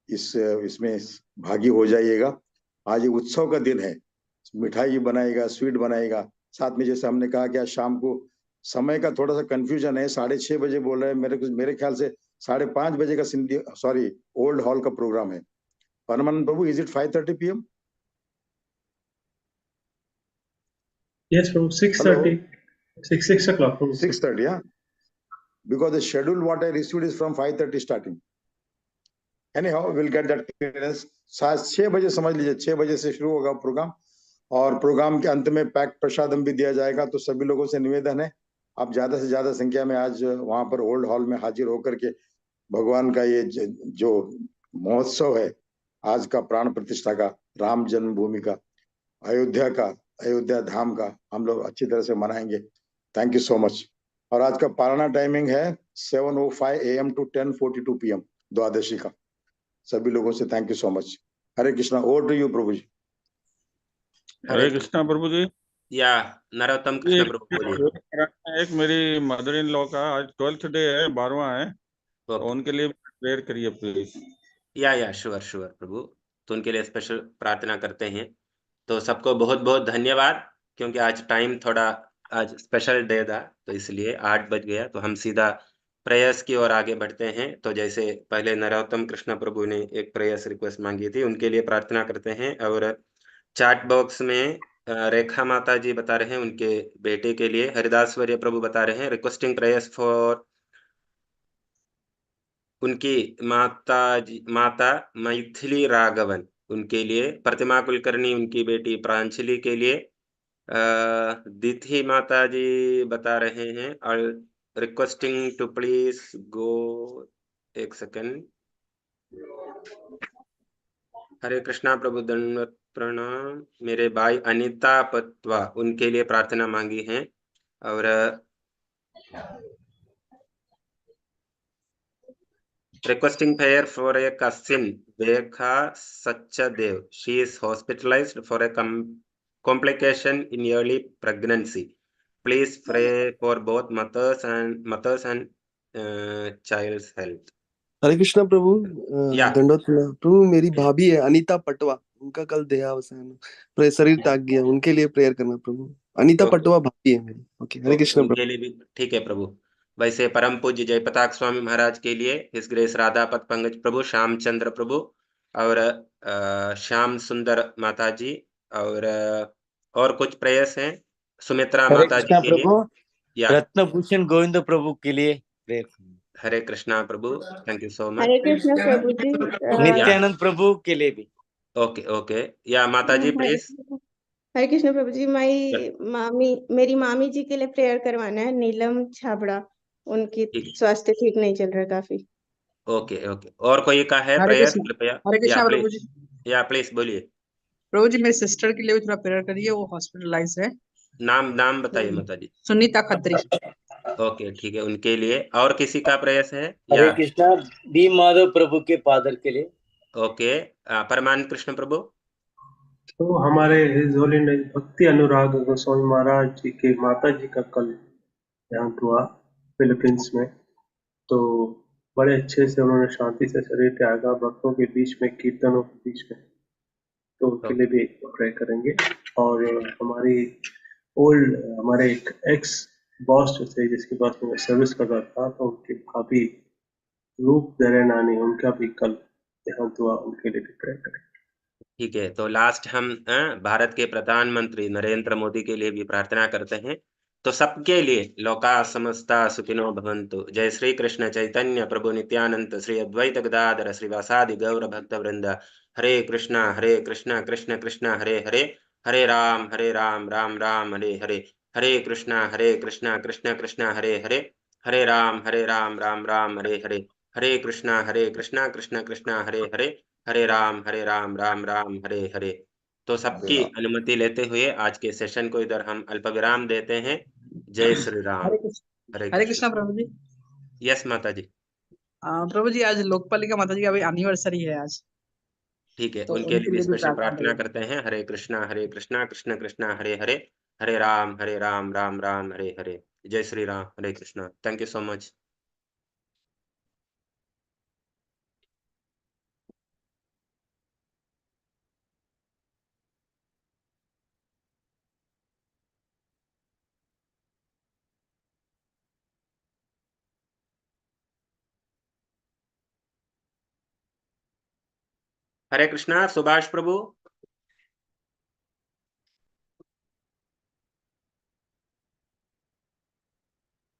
इसमें भागी हो जाइएगा। आज ये उत्सव का दिन है। मिठाई बनाएगा, स्वीट बनाएगा। साथ में जैसे हमने कहा कि आज शाम को समय का थोड़ा सा कंफ्यूजन है, 6:30 बजे बोल रहे हैं। मेरे ख्याल से 5:30 बजे का सिंधी ओल्ड हॉल का प्रोग्राम है। परमानंद प्रभु, इज इट 5:30 PM? यस प्रभु, 6:30, 6 o'clock प्रभु। 6:30, yeah. Because the schedule what I received is from 5:30 starting. Anyhow, we'll get that clearance. 6 बजे समझ लीजिए, 6 बजे से शुरू होगा प्रोग्राम। और प्रोग्राम के अंत में पैक्ड प्रसादम भी दिया जाएगा। तो सभी लोगों से निवेदन है, आप ज्यादा से ज्यादा संख्या में आज वहां पर ओल्ड हॉल में हाजिर होकर के भगवान का ये जो महोत्सव है आज का, प्राण प्रतिष्ठा का, राम जन्मभूमि का, अयोध्या धाम का, हम लोग अच्छी तरह से मनाएंगे। Thank you so much. और आज का पारणा टाइमिंग है 7:05 AM to 10:42 PM, द्वादशी का। सभी लोगों से thank you so much. Hare Krishna. Over to you प्रभु जी। हरे कृष्णा प्रभु जी। या नरोत्तम कृष्ण प्रभु बोलिए। एक मेरी मदर इन लॉ का आज 12th डे है, 12वां है, तो उनके लिए प्रेयर करिए प्लीज। या श्योर प्रभु। तो उनके लिए स्पेशल प्रार्थना करते हैं। तो सबको बहुत बहुत धन्यवाद, क्योंकि आज टाइम थोड़ा आज स्पेशल डे था, तो इसलिए 8 बज गया। तो हम सीधा प्रेयर्स की ओर आगे बढ़ते हैं। तो जैसे पहले नरोत्तम कृष्ण प्रभु ने एक प्रेयर्स रिक्वेस्ट मांगी थी, उनके लिए प्रार्थना करते हैं। और चैट बॉक्स में रेखा माता जी बता रहे हैं उनके बेटे के लिए। हरिदास वर्य प्रभु बता रहे हैं रिक्वेस्टिंग प्रेयर्स फॉर उनकी माता मैथिली राघवन, उनके लिए। प्रतिमा कुलकर्णी उनकी बेटी प्रांजलि के लिए। दिथि माता जी बता रहे हैं और रिक्वेस्टिंग टू प्लीज गो, एक सेकंड। हरे कृष्णा प्रभु, दंडवत प्रणाम। मेरे भाई अनिता पत्वा, उनके लिए प्रार्थना मांगी है। और requesting prayer for a cousin, Vekha Sachadev. She is hospitalized for a complication in early pregnancy. Please pray for both mothers and child's health. हरे कृष्णा प्रभु। या दंडवत प्रभु, मेरी भाभी है अनीता पटवा, उनका कल देहावसान, शरीर त्याग गया, उनके लिए प्रेयर करना प्रभु। अनीता पटवा भाभी है मेरी। ओके, हरे कृष्णा प्रभु। उनके लिए भी ठीक है प्रभु। वैसे परम पूज्य जयपताक स्वामी महाराज के लिए हिज ग्रेस राधापत पंकज प्रभु, श्यामचंद्र प्रभु और श्याम सुंदर माता जी और कुछ प्रेयर्स हैं। सुमित्रा माता जी के लिए। या रत्नभूषण गोविंद प्रभु के लिए प्रेयर। हरे कृष्णा प्रभु, thank you so much. Hare Krishna प्रभु जी। नित्यानंद प्रभु के लिए भी। ओके या माता जी प्लीज। हरे कृष्ण प्रभु जी। मेरी मामी जी के लिए प्रेयर करवाना है, नीलम छाबड़ा। उनकी स्वास्थ्य ठीक नहीं चल रहा काफी। ओके और कोई का है प्रेयर कृपया? हरे कृष्णा प्रभु जी। या प्लीज बोलिए। प्रभु जी, मेरे सिस्टर के लिए भी थोड़ा प्रेयर करिए, वो हॉस्पिटलाइज है। नाम बताइए माता जी। सुनीता खत्री। ओके ठीक है, उनके लिए। और किसी का प्रयास है हरे या? कृष्णा, बी माधव प्रभु के फादर के लिए। ओके, परमानंद कृष्ण प्रभु। तो हमारे हिज होलीनेस भक्ति अनुराग गोस्वामी महाराज जी के माता जी का कल देहांत हुआ फिलीपींस में। तो बड़े अच्छे से उन्होंने शांति से शरीर त्यागा, भक्तों के बीच में, कीर्तनों के बीच में। तो उनके लिए भी प्रे करेंगे। और हमारे एक एक्स बॉस जो थे, जिसके पास मैं सर्विस कर रहा था, तो उनकी भाभी रूप दरे नानी, उनका भी कल देहांत हुआ, उनके लिए भी प्रे करेंगे। ठीक है, तो लास्ट हम भारत के प्रधानमंत्री नरेंद्र मोदी के लिए भी प्रार्थना करते हैं। तो सबके लिए लोका समस्ता सुखिनो भवन्तु। जय श्री कृष्ण चैतन्य प्रभु नित्यानंद श्री अद्वैत गदाधर श्रीवासादि गौर भक्त वृंद। हरे कृष्णा कृष्ण कृष्ण हरे हरे, हरे राम राम राम हरे हरे, हरे कृष्णा कृष्ण कृष्ण हरे हरे, हरे राम राम राम हरे हरे, हरे कृष्णा कृष्ण कृष्ण हरे हरे, हरे राम राम राम हरे हरे। तो सबकी अनुमति लेते हुए आज के सेशन को इधर हम अल्प विराम देते हैं। जय श्री राम। हरे कृष्णा प्रभु जी। यस माता जी। प्रभु जी, आज लोकपालिका माता जी का भी एनिवर्सरी है आज। ठीक है, तो उनके लिए भी भी स्पेशल प्रार्थना करें। करते हैं। हरे कृष्णा कृष्ण कृष्ण हरे हरे, हरे राम राम राम हरे हरे। जय Shri Ram. Hare Krishna. Thank you so much. Hare Krishna. Subhash Prabhu.